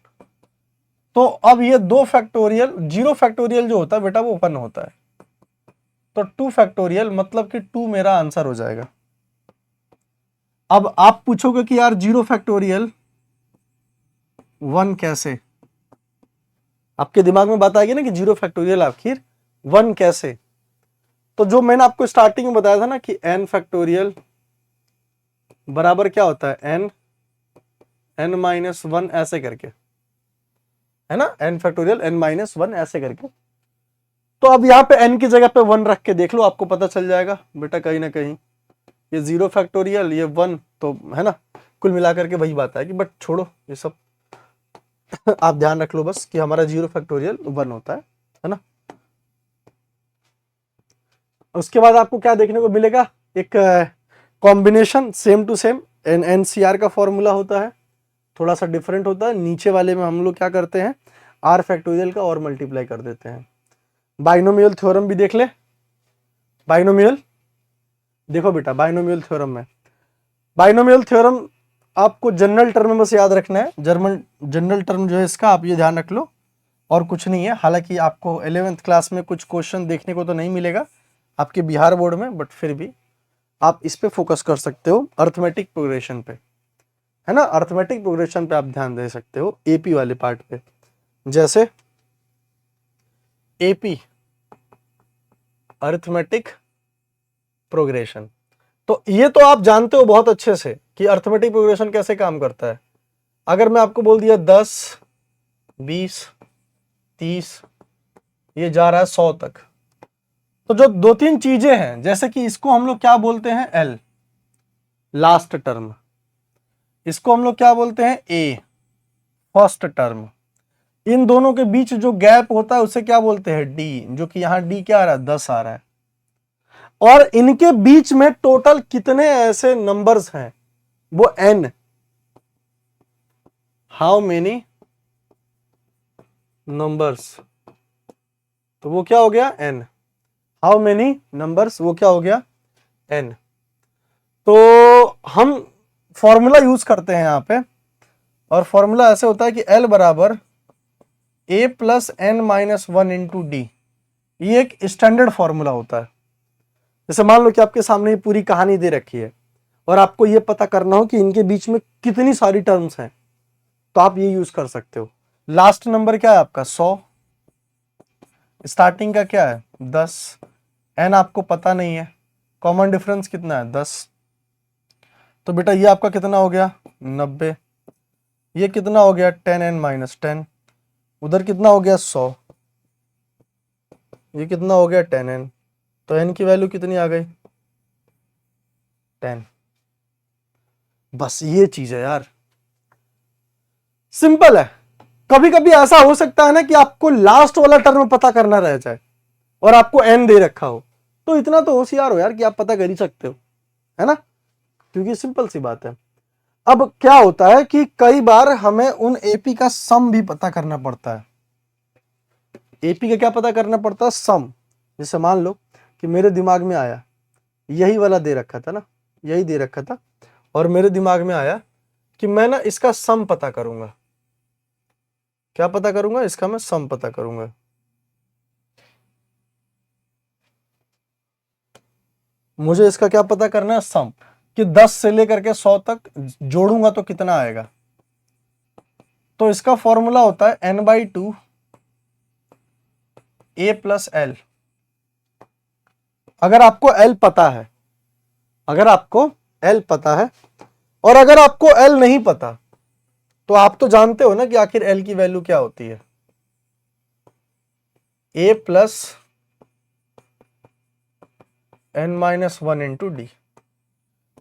तो अब ये 2 फैक्टोरियल, 0 फैक्टोरियल जो होता है बेटा वो 1 होता है, तो 2 फैक्टोरियल मतलब कि 2 मेरा आंसर हो जाएगा। अब आप पूछोगे कि यार 0 फैक्टोरियल 1 कैसे, आपके दिमाग में बात आएगी ना कि 0 फैक्टोरियल आखिर 1 कैसे। तो जो मैंने आपको स्टार्टिंग में बताया था ना कि n फैक्टोरियल बराबर क्या होता है, n-1 ऐसे करके, है ना, n फैक्टोरियल n-1 ऐसे करके। तो अब यहाँ पे n की जगह पे 1 रख के देख लो, आपको पता चल जाएगा बेटा कहीं ना कहीं ये 0 फैक्टोरियल ये 1, तो है ना, कुल मिलाकर के वही बात आएगी। बट छोड़ो ये सब आप ध्यान रख लो बस कि हमारा 0 फैक्टोरियल 1 होता है ना। उसके बाद आपको क्या देखने को मिलेगा, एक combination same to same NCR का फॉर्मूला होता है, थोड़ा सा डिफरेंट होता है। नीचे वाले में हम लोग क्या करते हैं, r फैक्टोरियल का और मल्टीप्लाई कर देते हैं। बाइनोमियल थ्योरम भी देख ले, बाइनोमियल देखो बेटा, बाइनोमियल थ्योरम में, बाइनोमियल थ्योरम आपको जनरल टर्म में बस याद रखना है, जनरल टर्म जो है इसका आप ये ध्यान रख लो, और कुछ नहीं है। हालांकि आपको 11th क्लास में कुछ क्वेश्चन देखने को तो नहीं मिलेगा आपके बिहार बोर्ड में, बट फिर भी आप इस पे फोकस कर सकते हो, अर्थमेटिक प्रोग्रेशन पे, है ना, अर्थमेटिक प्रोग्रेशन पे आप ध्यान दे सकते हो, एपी वाले पार्ट पे। जैसे एपी अर्थमेटिक प्रोग्रेशन, तो ये तो आप जानते हो बहुत अच्छे से कि अर्थमेटिक प्रोग्रेशन कैसे काम करता है। अगर मैं आपको बोल दिया 10, 20, 30, ये जा रहा है 100 तक, तो जो 2-3 चीजें हैं, जैसे कि इसको हम लोग क्या बोलते हैं, एल लास्ट टर्म, इसको हम लोग क्या बोलते हैं, ए फर्स्ट टर्म, इन दोनों के बीच जो गैप होता है उसे क्या बोलते हैं, डी, जो कि यहां डी क्या आ रहा है, 10 आ रहा है। और इनके बीच में टोटल कितने ऐसे नंबर्स हैं, वो n, हाउ मेनी नंबर्स, तो वो क्या हो गया n, हाउ मेनी नंबर्स, वो क्या हो गया n। तो हम फॉर्मूला यूज करते हैं यहां पे, और फॉर्मूला ऐसे होता है कि L बराबर A plus N minus one into D, ये एक स्टैंडर्ड फॉर्मूला होता है। जैसे मान लो कि आपके सामने ये पूरी कहानी दे रखी है और आपको ये पता करना हो कि इनके बीच में कितनी सारी टर्म्स हैं, तो आप ये यूज कर सकते हो। लास्ट नंबर क्या है आपका 100, स्टार्टिंग का क्या है 10, एन आपको पता नहीं है, कॉमन डिफरेंस कितना है 10, तो बेटा ये आपका कितना हो गया 90, ये कितना हो गया 10n माइनस 10, उधर कितना हो गया 100, ये कितना हो गया 10n, तो n की वैल्यू कितनी आ गई 10। बस ये चीज है यार, सिंपल है। कभी कभी ऐसा हो सकता है ना कि आपको लास्ट वाला टर्म पता करना रह जाए और आपको n दे रखा हो, तो इतना तो होशियार हो यार कि आप पता कर ही सकते हो, है ना, क्योंकि सिंपल सी बात है। अब क्या होता है कि कई बार हमें उन एपी का सम भी पता करना पड़ता है। एपी का क्या पता करना पड़ता है, सम। जैसे मान लो कि मेरे दिमाग में आया, यही वाला दे रखा था ना, यही दे रखा था, और मेरे दिमाग में आया कि मैं ना इसका सम पता करूंगा। क्या पता करूंगा, इसका मैं सम पता करूंगा। मुझे इसका क्या पता करना है, सम, कि 10 से लेकर के 100 तक जोड़ूंगा तो कितना आएगा। तो इसका फॉर्मूला होता है n/2 a प्लस एल। अगर आपको l पता है, अगर आपको l पता है, और अगर आपको l नहीं पता, तो आप तो जानते हो ना कि आखिर l की वैल्यू क्या होती है, a plus n minus one into D.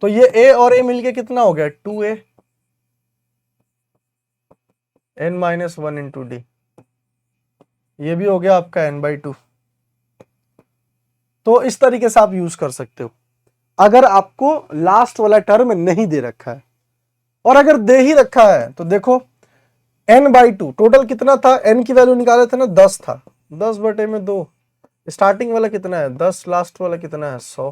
तो ये a और a मिलके कितना हो गया 2a n minus one into D, ये भी हो गया आपका n/2। तो इस तरीके से आप यूज कर सकते हो अगर आपको लास्ट वाला टर्म नहीं दे रखा है। और अगर दे ही रखा है तो देखो n/2 टोटल कितना था, n की वैल्यू निकाले थे ना 10 था, 10/2, स्टार्टिंग वाला कितना है 10, लास्ट वाला कितना है 100,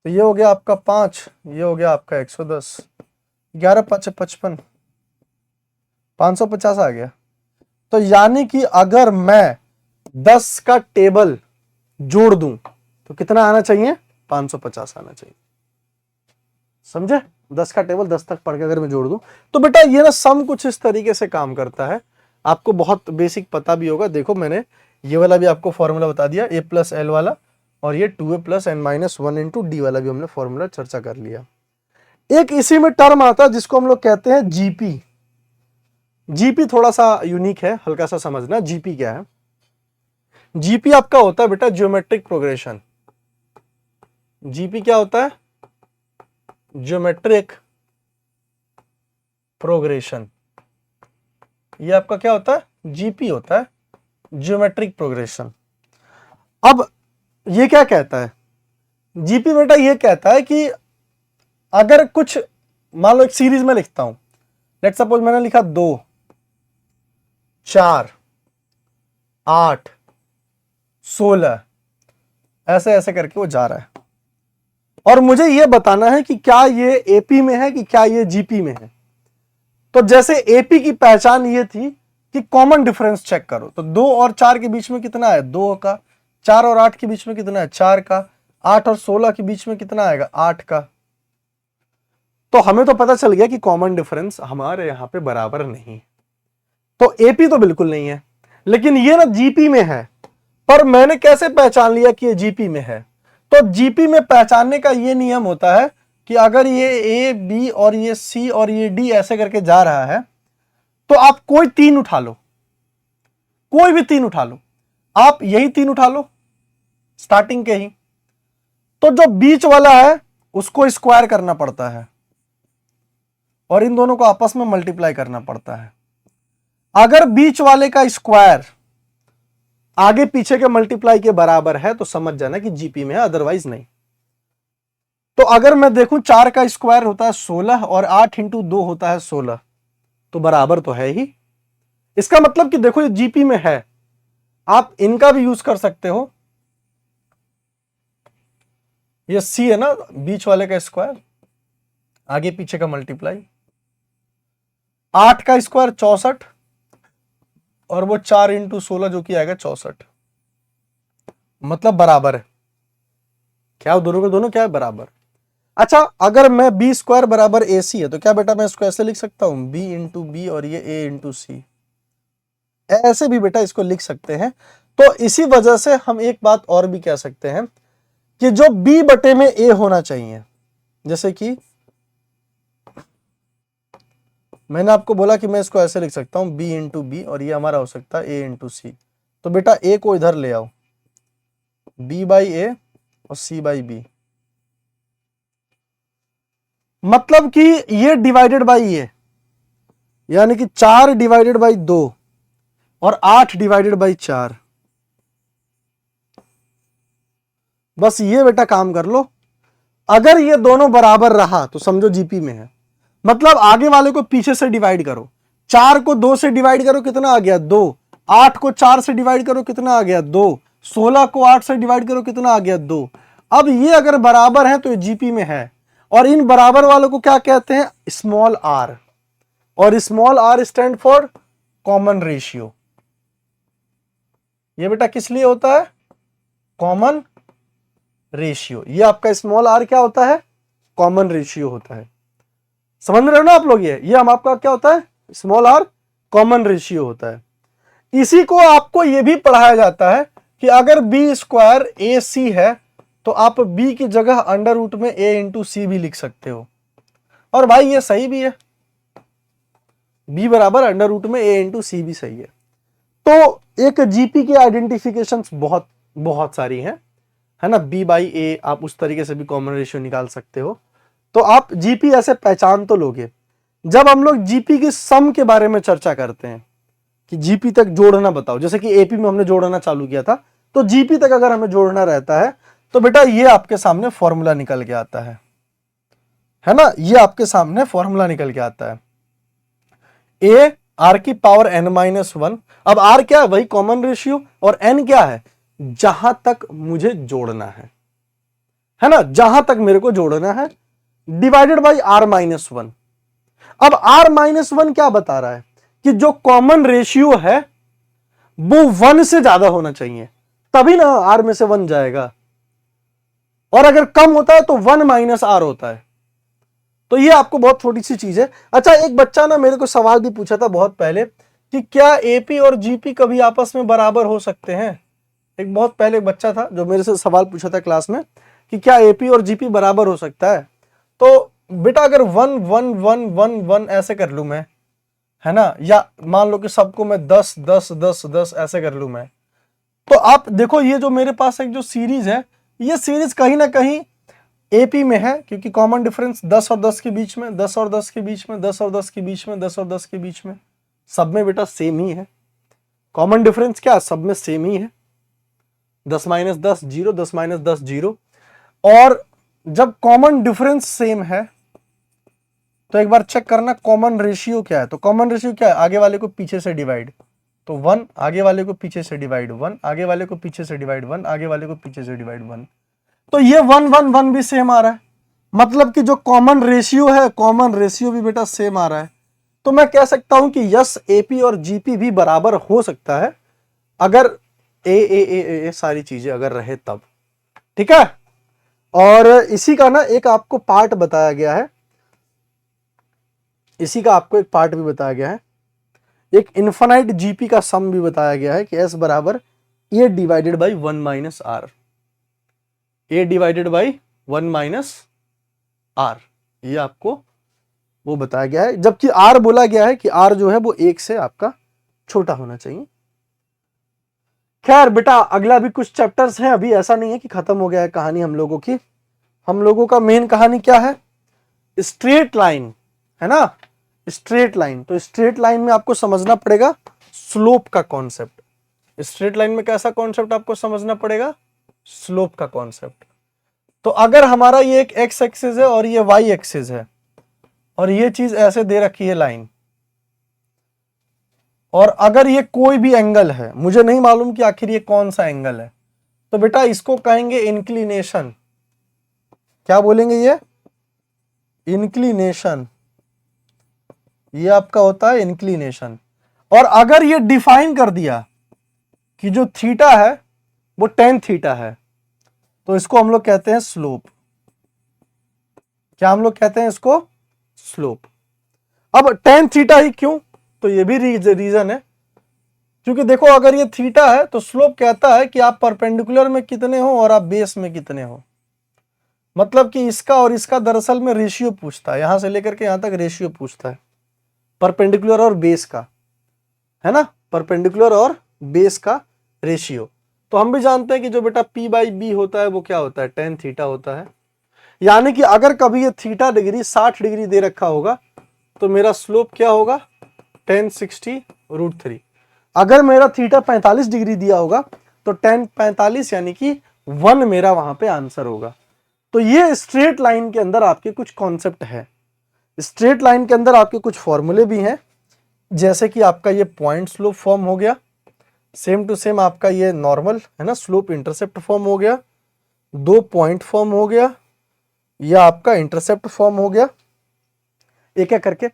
तो ये हो गया आपका 5, ये हो गया आपका 110, 11 5 55, 550 आ गया। तो यानी कि अगर मैं 10 का टेबल जोड़ दूं तो कितना आना चाहिए 550 आना चाहिए, समझे। 10 का टेबल 10 तक पढ़ के अगर मैं जोड़ दूं तो बेटा ये ना सम कुछ इस तरीके से काम करता है। आपको बहुत बेसिक पता भी होगा। देखो मैंने ये वाला भी आपको फॉर्मूला बता दिया, a प्लस एल वाला, और ये 2a plus n minus one into D वाला भी हमने फॉर्मूला चर्चा कर लिया। एक इसी में टर्म आता है जिसको हम लोग कहते हैं जीपी। जीपी थोड़ा सा यूनिक है, हल्का सा समझना जीपी क्या है। जीपी आपका होता है बेटा ज्योमेट्रिक प्रोग्रेशन। जीपी क्या होता है, ज्योमेट्रिक प्रोग्रेशन। ये आपका क्या होता है, जीपी होता है, ज्योमेट्रिक प्रोग्रेशन। अब ये क्या कहता है, जीपी बेटा ये कहता है कि अगर कुछ मान लो एक सीरीज में लिखता हूं, लेट्स सपोज मैंने लिखा 2 4 8 16, ऐसे ऐसे करके वो जा रहा है, और मुझे ये बताना है कि क्या ये एपी में है कि क्या ये जीपी में है। तो जैसे एपी की पहचान ये थी कि कॉमन डिफरेंस चेक करो, तो 2 और 4 के बीच में कितना है 2 का, 4 और 8 के बीच में कितना है 4 का, 8 और 16 के बीच में कितना आएगा 8 का। तो हमें तो पता चल गया कि कॉमन डिफरेंस हमारे यहां पे बराबर नहीं, तो एपी तो बिल्कुल नहीं है। लेकिन ये ना जीपी में है, पर मैंने कैसे पहचान लिया कि ये जीपी में है। तो जीपी में पहचानने का ये नियम होता है कि अगर ये ए बी और ये सी और ये डी ऐसे करके जा रहा है, तो आप कोई 3 उठा लो, कोई भी 3 उठा लो, आप यही 3 उठा लो स्टार्टिंग के ही, तो जो बीच वाला है उसको स्क्वायर करना पड़ता है और इन दोनों को आपस में मल्टीप्लाई करना पड़ता है। अगर बीच वाले का स्क्वायर आगे पीछे के मल्टीप्लाई के बराबर है तो समझ जाना कि जीपी में है, अदरवाइज नहीं। तो अगर मैं देखूं 4 का स्क्वायर होता है 16 और 8 इंटू 2 होता है 16, तो बराबर तो है ही। इसका मतलब कि देखो ये जीपी में है। आप इनका भी यूज कर सकते हो, ये सी है ना बीच वाले का स्क्वायर, आगे पीछे का मल्टीप्लाई, 8 का स्क्वायर 64, और वो 4 इंटू 16 जो कि आएगा 64, मतलब बराबर है। क्या दोनों के दोनों क्या है, बराबर। अच्छा, अगर मैं बी स्क्वायर बराबर ए सी है तो क्या बेटा मैं इसको ऐसे लिख सकता हूं, बी इंटू बी और ये ए इंटू सी, ऐसे भी बेटा इसको लिख सकते हैं। तो इसी वजह से हम एक बात और भी कह सकते हैं कि जो बी बटे में ए होना चाहिए, जैसे कि मैंने आपको बोला कि मैं इसको ऐसे लिख सकता हूं, बी इंटू बी और ये हमारा हो सकता है ए इंटू सी। तो बेटा ए को इधर ले आओ, बी बाई ए और सी बाई बी, मतलब कि ये डिवाइडेड बाई ये, यानी कि 4 डिवाइडेड बाई 2 और 8 डिवाइडेड बाई 4। बस ये बेटा काम कर लो। अगर ये दोनों बराबर रहा तो समझो जीपी में है, मतलब आगे वाले को पीछे से डिवाइड करो, 4 को 2 से डिवाइड करो कितना आ गया 2, 8 को 4 से डिवाइड करो कितना आ गया 2, 16 को 8 से डिवाइड करो कितना आ गया 2। अब ये अगर बराबर है तो ये जीपी में है, और इन बराबर वालों को क्या कहते हैं, स्मॉल आर, और small R stand for common ratio. ये बेटा किस लिए होता है, कॉमन रेशियो। ये आपका स्मॉल आर क्या होता है, कॉमन रेशियो होता है। समझ रहे हो ना आप लोग, ये हम आपका क्या होता है, स्मॉल आर कॉमन रेशियो होता है। इसी को आपको ये भी पढ़ाया जाता है कि अगर बी स्क्वायर ए सी है तो आप बी की जगह अंडर रूट में ए इंटू सी भी लिख सकते हो, और भाई ये सही भी है, बी बराबर अंडर रूट में ए इंटू सी भी सही है। तो एक जीपी की आइडेंटिफिकेशंस बहुत बहुत सारी हैं, है ना, बी बाई ए, आप उस तरीके से भी कॉमन रेशियो निकाल सकते हो। तो आप जीपी ऐसे पहचान तो लोगे। जब हम लोग जीपी की सम के बारे में चर्चा करते हैं कि जीपी तक जोड़ना बताओ, जैसे कि एपी में हमने जोड़ना चालू किया था, तो जीपी तक अगर हमें जोड़ना रहता है तो बेटा ये आपके सामने फॉर्मूला निकल के आता है ना, ये आपके सामने फॉर्मूला निकल के आता है, ए आर की पावर एन माइनस 1। अब आर क्या है, वही कॉमन रेशियो, और एन क्या है, जहां तक मुझे जोड़ना है ना, जहां तक मेरे को जोड़ना है, डिवाइडेड बाई आर माइनस 1। अब आर माइनस 1 क्या बता रहा है कि जो कॉमन रेशियो है वो 1 से ज्यादा होना चाहिए, तभी ना आर में से 1 जाएगा, और अगर कम होता है तो 1 माइनस आर होता है। तो ये आपको बहुत छोटी सी चीज है। अच्छा, एक बच्चा ना मेरे को सवाल भी पूछा था बहुत पहले कि क्या एपी और जीपी कभी आपस में बराबर हो सकते हैं। एक बहुत पहले एक बच्चा था जो मेरे से सवाल पूछा था क्लास में कि क्या एपी और जीपी बराबर हो सकता है। तो बेटा अगर 1 1 1 1 1 ऐसे कर लूं मैं, है ना, या मान लो कि सबको मैं 10 10 10 10 ऐसे कर लूं मैं, तो आप देखो ये जो मेरे पास एक जो सीरीज है, ये सीरीज कहीं ना कहीं एपी में है, क्योंकि कॉमन डिफरेंस 10 और 10 के बीच में, 10 और 10 के बीच में, 10 और 10 के बीच में, 10 और 10 के बीच में, सब में बेटा सेम ही है। कॉमन डिफरेंस क्या, सब में सेम ही है, 10 माइनस 10 0, 10 माइनस 10 0। और जब कॉमन डिफरेंस सेम है तो एक बार चेक करना कॉमन रेशियो क्या है। तो कॉमन रेशियो क्या है, आगे वाले को पीछे से डिवाइड, तो 1 आगे वाले को पीछे से डिवाइड 1, आगे वाले को पीछे से डिवाइड 1, आगे वाले को पीछे से डिवाइड 1। तो ये 1 1 1 भी सेम आ रहा है, मतलब कि जो कॉमन रेशियो है, कॉमन रेशियो भी बेटा सेम आ रहा है। तो मैं कह सकता हूं कि यस एपी और जीपी भी बराबर हो सकता है, अगर ए सारी चीजें अगर रहे तब, ठीक है। और इसी का ना एक आपको पार्ट बताया गया है, इसी का आपको एक पार्ट भी बताया गया है, एक इन्फिनाइट जीपी का सम भी बताया गया है कि एस बराबर A divided by 1 minus R, A divided by 1 minus R, ये आपको वो बताया गया है, जबकि आर बोला गया है कि आर जो है वो 1 से आपका छोटा होना चाहिए। खैर बेटा अगला भी कुछ चैप्टर्स हैं, अभी ऐसा नहीं है कि खत्म हो गया है कहानी हम लोगों की। हम लोगों का मेन कहानी क्या है, स्ट्रेट लाइन, है ना, स्ट्रेट लाइन। तो स्ट्रेट लाइन में आपको समझना पड़ेगा स्लोप का कॉन्सेप्ट। स्ट्रेट लाइन में कैसा कॉन्सेप्ट आपको समझना पड़ेगा, स्लोप का कॉन्सेप्ट। तो अगर हमारा ये एक एक्स एक्सिस है और ये वाई एक्सिस है, और ये चीज ऐसे दे रखी है लाइन, और अगर ये कोई भी एंगल है, मुझे नहीं मालूम कि आखिर ये कौन सा एंगल है, तो बेटा इसको कहेंगे इंक्लिनेशन। क्या बोलेंगे, ये इंक्लिनेशन, ये आपका होता है इंक्लिनेशन। और अगर ये डिफाइन कर दिया कि जो थीटा है वो tan थीटा है, तो इसको हम लोग कहते हैं स्लोप। क्या हम लोग कहते हैं इसको? स्लोप। अब tan थीटा ही क्यों? तो ये भी रीजन है, क्योंकि देखो अगर ये थीटा है तो स्लोप कहता है कि आप परपेंडिकुलर में कितने हो और आप बेस में कितने हो। मतलब कि इसका और इसका दरअसल में रेशियो पूछता है, यहां से लेकर के यहां तक रेशियो पूछता है, परपेंडिकुलर और बेस का, है ना, परपेंडिकुलर और बेस का रेशियो। तो हम भी जानते हैं कि जो बेटा P बाई बी होता है वो क्या होता है? tan थीटा होता है। यानी कि अगर कभी ये थीटा डिग्री 60 डिग्री दे रखा होगा तो मेरा स्लोप क्या होगा? tan 60√3। अगर मेरा थीटा 45 डिग्री दिया होगा तो tan 45 यानी कि 1 मेरा वहां पे आंसर होगा। तो ये स्ट्रेट लाइन के अंदर आपके कुछ कॉन्सेप्ट है, स्ट्रेट लाइन के अंदर आपके कुछ फॉर्मूले भी हैं, जैसे कि आपका ये पॉइंट स्लोप फॉर्म हो गया, सेम टू सेम आपका ये नॉर्मल है ना स्लोप इंटरसेप्ट फॉर्म हो गया, 2 पॉइंट फॉर्म हो गया, या आपका इंटरसेप्ट फॉर्म हो गया। एक एक करके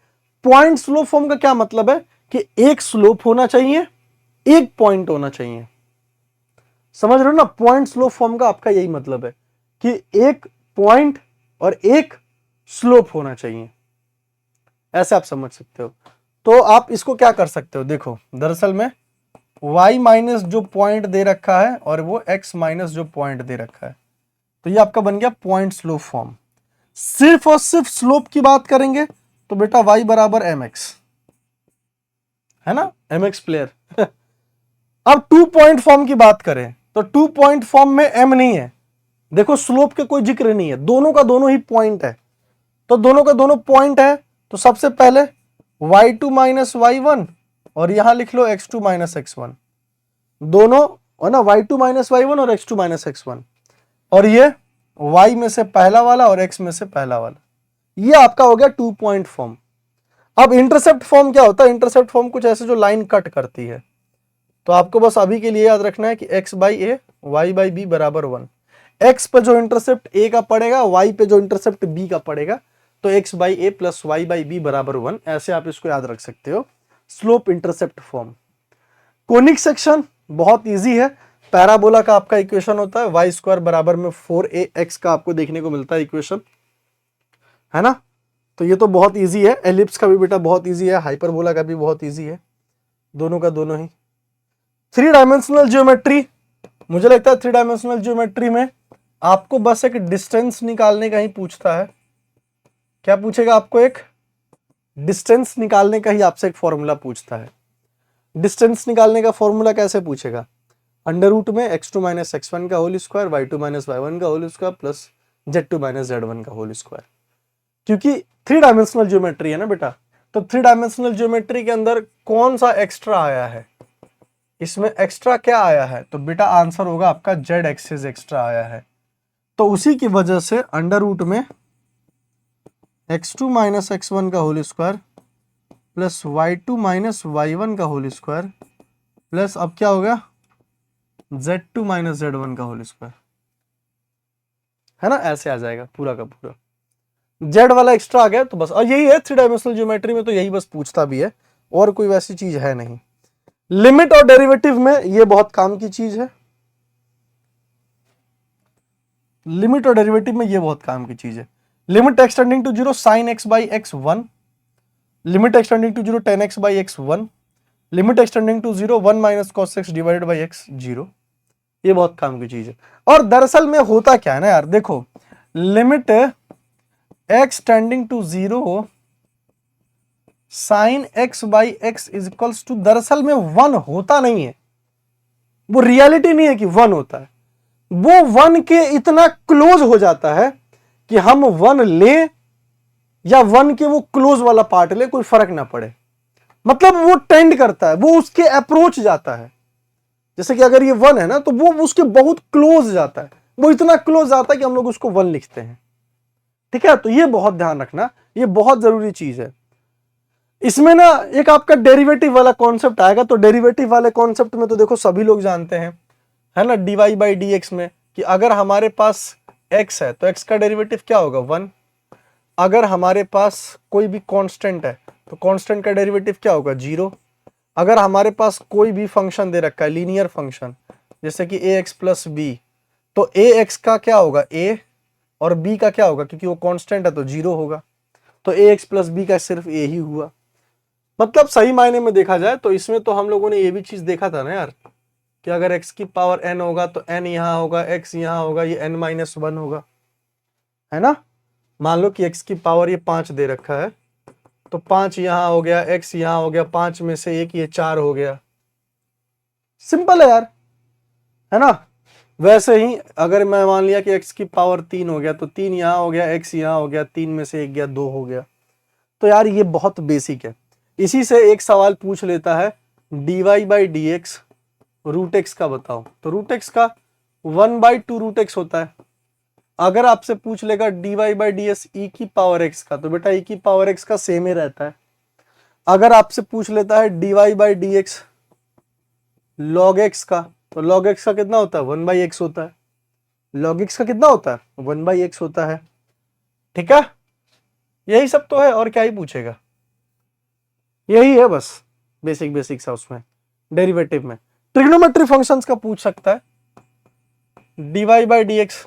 पॉइंट स्लोप फॉर्म का क्या मतलब है कि एक स्लोप होना चाहिए, एक पॉइंट होना चाहिए। समझ रहे हो ना? पॉइंट स्लोप फॉर्म का आपका यही मतलब है कि एक पॉइंट और एक स्लोप होना चाहिए, ऐसे आप समझ सकते हो। तो आप इसको क्या कर सकते हो, देखो दरअसल में y माइनस जो पॉइंट दे रखा है और वो x माइनस जो पॉइंट दे रखा है, तो ये आपका बन गया पॉइंट स्लोप फॉर्म। सिर्फ और सिर्फ स्लोप की बात करेंगे तो बेटा y बराबर mx, है ना, mx प्लेयर। अब 2 पॉइंट फॉर्म की बात करें तो 2 पॉइंट फॉर्म में m नहीं है, देखो स्लोप के कोई जिक्र नहीं है, दोनों का दोनों ही पॉइंट है। तो दोनों का दोनों पॉइंट है तो सबसे पहले y2 माइनस y1 और यहां लिख लो x2 माइनस x1, दोनों है ना, y2 माइनस y1 और x2 माइनस x1, और ये y में से पहला वाला और x में से पहला वाला, ये आपका हो गया 2 पॉइंट फॉर्म। अब इंटरसेप्ट फॉर्म क्या होता है? इंटरसेप्ट फॉर्म कुछ ऐसे जो लाइन कट करती है। तो आपको बस अभी के लिए याद रखना है कि x by A Y by B बराबर 1। x पे जो इंटरसेप्ट a का पड़ेगा, y पे जो इंटरसेप्ट b का पड़ेगा, तो x by A plus Y by B बराबर 1, ऐसे आप इसको याद रख सकते हो, slope intercept form. Conic section बहुत इजी है, पैराबोला का आपका इक्वेशन होता है वाई स्क्वायर बराबर में 4ax का आपको देखने को मिलता है इक्वेशन, है ना। तो ये तो बहुत इजी है, एलिप्स का भी बेटा बहुत इजी है, हाइपरबोला का भी बहुत इजी है, दोनों का दोनों ही। 3 डायमेंशनल ज्योमेट्री, मुझे लगता है 3 डायमेंशनल ज्योमेट्री में आपको बस एक डिस्टेंस निकालने का ही पूछता है। क्या पूछेगा आपको? एक डिस्टेंस निकालने का ही आपसे एक फॉर्मूला पूछता है। डिस्टेंस निकालने का फॉर्मूला कैसे पूछेगा? अंडर रूट में x2 माइनस x1 का whole square, y2 minus y1 का whole square plus z2 minus z1 का होल स्क्वायर। क्योंकि 3 डायमेंशनल ज्योमेट्री है ना बेटा, तो 3 डायमेंशनल ज्योमेट्री के अंदर कौन सा एक्स्ट्रा आया है? इसमें एक्स्ट्रा क्या आया है? तो बेटा आंसर होगा आपका z एक्सिस एक्स्ट्रा आया है। तो उसी की वजह से अंडर रूट में x2 माइनस x1 का whole square plus y2 minus y1 का होल स्क्वायर प्लस अब क्या होगा z2 माइनस z1 का होल स्क्वायर, है ना, ऐसे आ जाएगा पूरा का पूरा। z वाला एक्स्ट्रा आ गया तो बस, और यही है 3 डायमेंशनल ज्योमेट्री में, तो यही बस पूछता भी है, और कोई वैसी चीज है नहीं। लिमिट और डेरिवेटिव में ये बहुत काम की चीज है, लिमिट और डेरिवेटिव में ये बहुत काम की चीज है। Limit extending to 0 sine X by X 1, limit extending to 0 tan x by X 1, limit extending to 0 1 minus cos X divided by X 0, ये बहुत काम की चीज है। और दरअसल में होता क्या है ना यार, देखो limit x tending to 0 sine x by X is equals to, दरअसल में 1 होता नहीं है, वो रियलिटी नहीं है कि 1 होता है, वो 1 के इतना क्लोज हो जाता है कि हम 1 ले या 1 के वो क्लोज वाला पार्ट ले, कोई फर्क ना पड़े। मतलब वो टेंड करता है, वो उसके अप्रोच जाता है। जैसे कि अगर ये 1 है ना तो वो उसके बहुत क्लोज जाता है, वो इतना क्लोज जाता है कि हम लोग उसको 1 लिखते हैं। ठीक है, तो ये बहुत ध्यान रखना, ये बहुत जरूरी चीज है। इसमें ना एक आपका डेरिवेटिव वाला कॉन्सेप्ट आएगा, तो डेरिवेटिव वाले कॉन्सेप्ट में तो देखो सभी लोग जानते हैं, है ना, dy बाई डी एक्स में कि अगर हमारे पास x है तो x का डेरिवेटिव क्या होगा 1। अगर हमारे पास कोई भी कांस्टेंट है तो कांस्टेंट का डेरिवेटिव क्या होगा 0। अगर हमारे पास कोई भी फंक्शन दे रखा है लीनियर फंक्शन, जैसे कि ax प्लस बी, तो ax का क्या होगा a और b का क्या होगा, क्योंकि वो कांस्टेंट है तो 0 होगा, तो ax प्लस बी का सिर्फ a ही हुआ। मतलब सही मायने में देखा जाए तो इसमें तो हम लोगों ने ये भी चीज देखा था ना यार, कि अगर x की पावर n होगा तो n यहाँ होगा, x यहाँ होगा, ये n-1 होगा, है ना। मान लो कि x की पावर ये 5 दे रखा है, तो 5 यहाँ हो गया, x यहाँ हो गया, 5 में से एक ये 4 हो गया। सिंपल है यार, है ना। वैसे ही अगर मैं मान लिया कि x की पावर 3 हो गया, तो 3 यहाँ हो गया, x यहाँ हो गया, 3 में से एक गया, 2 हो गया। तो यार ये बहुत बेसिक है। इसी से एक सवाल पूछ लेता है dy by D X root X का बताओ, तो रूट एक्स का 1/2 रूट एक्स होता है। अगर आपसे पूछ लेगा dy by D S E की पावर एक्स का, तो बेटा ई की पावर एक्स का सेम ही रहता है। अगर आपसे पूछ लेता है dy by D x log x का, तो लॉग एक्स का कितना होता है, 1/x होता है। लॉग एक्स का कितना होता है, 1/x होता है। ठीक है, यही सब तो है, और क्या ही पूछेगा, यही है बस बेसिक बेसिक सा उसमें डेरिवेटिव में। ट्रिग्नोमेट्री फंक्शंस का पूछ सकता है, dy by D X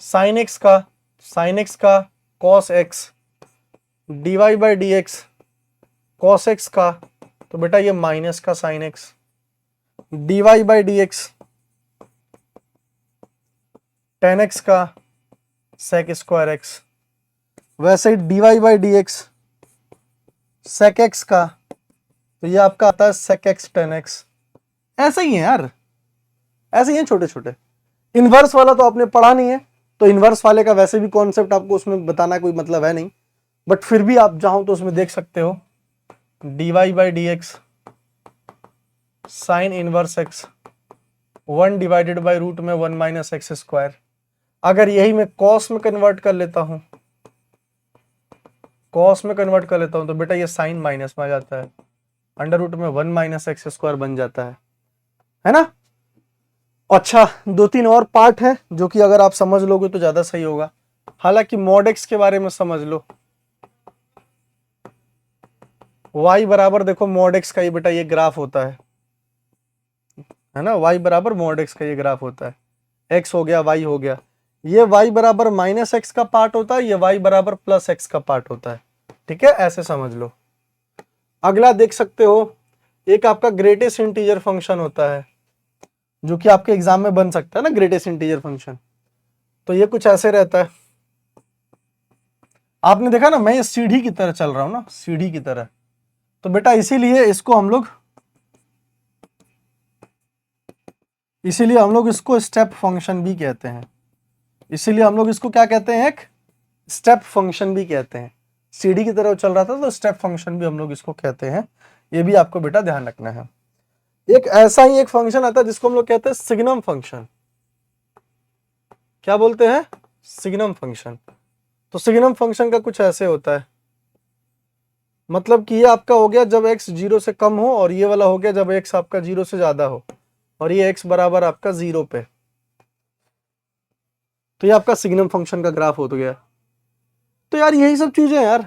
sine X का cos X, dy by D X cos X का, तो बेटा ये माइनस का sine X, dy by D X tan X का सेक स्क्वायर एक्स, वैसे ही dy by D X sec X का, तो ये आपका आता है सेक एक्स टेन एक्स। ऐसे ही है यार, ऐसे ही है छोटे छोटे। इनवर्स वाला तो आपने पढ़ा नहीं है, तो इनवर्स वाले का वैसे भी कॉन्सेप्ट आपको उसमें बताना कोई मतलब है नहीं, बट फिर भी आप चाहो तो उसमें देख सकते हो dy by D X sine inverse X 1 divided by root में 1 माइनस एक्स स्क्वायर। अगर यही मैं कॉस में कन्वर्ट कर लेता हूं, तो बेटा ये साइन माइनस में आ जाता है, अंडर रूट में 1 माइनस एक्स स्क्वायर बन जाता है ना। अच्छा, 2-3 और पार्ट है जो कि अगर आप समझ लोगे तो ज्यादा सही होगा। हालांकि मॉड एक्स के बारे में समझ लो, y बराबर देखो मॉड एक्स का ये बेटा ये ग्राफ होता है ना, y बराबर मॉड एक्स का ये ग्राफ होता है, x हो गया y हो गया, ये y बराबर माइनस एक्स का पार्ट होता है, ये y बराबर प्लस एक्स का पार्ट होता है। ठीक है, ऐसे समझ लो। अगला देख सकते हो, एक आपका ग्रेटेस्ट इंटीजर फंक्शन होता है जो कि आपके एग्जाम में बन सकता है ना, ग्रेटेस्ट इंटीजर फंक्शन। तो ये कुछ ऐसे रहता है, आपने देखा ना मैं ये सीढ़ी की तरह चल रहा हूं ना, सीढ़ी की तरह, तो बेटा इसीलिए हम लोग इसको स्टेप फंक्शन भी कहते हैं। इसीलिए हम लोग इसको क्या कहते हैं, एक स्टेप फंक्शन भी कहते हैं। सीढ़ी की तरह चल रहा था तो स्टेप फंक्शन भी हम लोग इसको कहते हैं, ये भी आपको बेटा ध्यान रखना है। एक ऐसा ही एक फंक्शन आता है जिसको हम लोग कहते हैं सिग्नम फंक्शन। क्या बोलते हैं, सिग्नम फंक्शन। तो सिग्नम फंक्शन का कुछ ऐसे होता है, मतलब कि ये आपका हो गया जब x 0 से कम हो, और ये वाला हो गया जब x आपका 0 से ज्यादा हो, और ये x बराबर आपका 0 पे, तो ये आपका सिग्नम फंक्शन का ग्राफ हो तो गया। तो यार यही सब चीजें यार,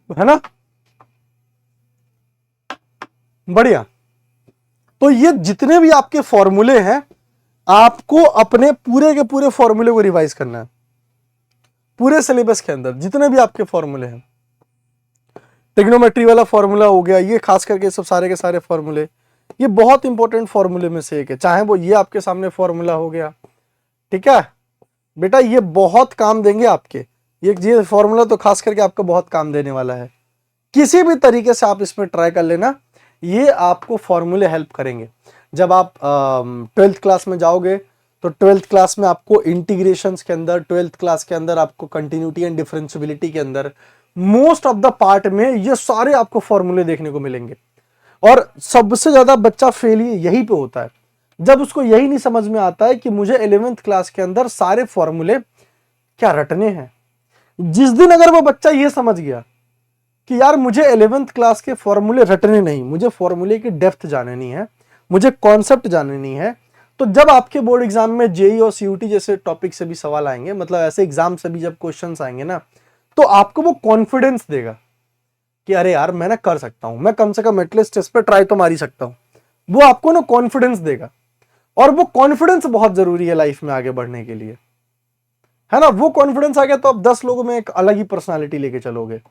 है ना, बढ़िया। तो ये जितने भी आपके फॉर्मूले हैं, आपको अपने पूरे के पूरे फॉर्मूले को रिवाइज करना है। पूरे सिलेबस के अंदर जितने भी आपके फॉर्मूले हैं, ट्रिग्नोमेट्री वाला फॉर्मूला हो गया, ये खास करके सब सारे के सारे फॉर्मूले, ये बहुत इंपॉर्टेंट फॉर्मूले में से एक है। चाहे वो ये आपके सामने फॉर्मूला हो गया, ठीक है बेटा, ये बहुत काम देंगे आपके, ये फॉर्मूला तो खास करके आपको बहुत काम देने वाला है। किसी भी तरीके से आप इसमें ट्राई कर लेना, ये आपको फॉर्मूले हेल्प करेंगे। जब आप 12th क्लास में जाओगे तो 12th क्लास में आपको इंटीग्रेशंस के अंदर, 12th क्लास के अंदर आपको कंटिन्यूटी एंड डिफरेंशियबिलिटी के अंदर मोस्ट ऑफ द पार्ट में ये सारे आपको फॉर्मूले देखने को मिलेंगे। और सबसे ज्यादा बच्चा फेल यही पे होता है, जब उसको यही नहीं समझ में आता है कि मुझे 11th क्लास के अंदर सारे फॉर्मूले क्या रटने हैं। जिस दिन अगर वो बच्चा ये समझ गया कि यार मुझे 11th क्लास के फॉर्मूले रटने नहीं, मुझे फॉर्मूले की डेप्थ जाननी है, मुझे कॉन्सेप्ट जाननी है, तो जब आपके बोर्ड एग्जाम में जेई और सीयूटी जैसे टॉपिक से भी सवाल आएंगे, मतलब ऐसे एग्जाम से भी जब क्वेश्चंस आएंगे ना, तो आपको वो कॉन्फिडेंस देगा कि अरे यार मैं ना कर सकता हूं, मैं कम से कम एटलीस्ट इस पे ट्राई तो मार ही सकता हूं। वो आपको ना कॉन्फिडेंस देगा, और वो कॉन्फिडेंस बहुत जरूरी है लाइफ में आगे बढ़ने के लिए, है ना। वो कॉन्फिडेंस आ गया तो आप 10 लोगों में एक अलग ही पर्सनालिटी लेके चलोगे,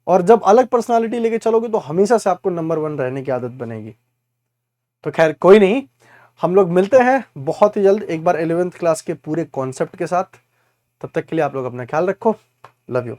और जब अलग पर्सनालिटी लेके चलोगे तो हमेशा से आपको नंबर 1 रहने की आदत बनेगी। तो खैर कोई नहीं, हम लोग मिलते हैं बहुत ही जल्द एक बार 11th क्लास के पूरे कॉन्सेप्ट के साथ। तब तक के लिए आप लोग अपना ख्याल रखो। Love you.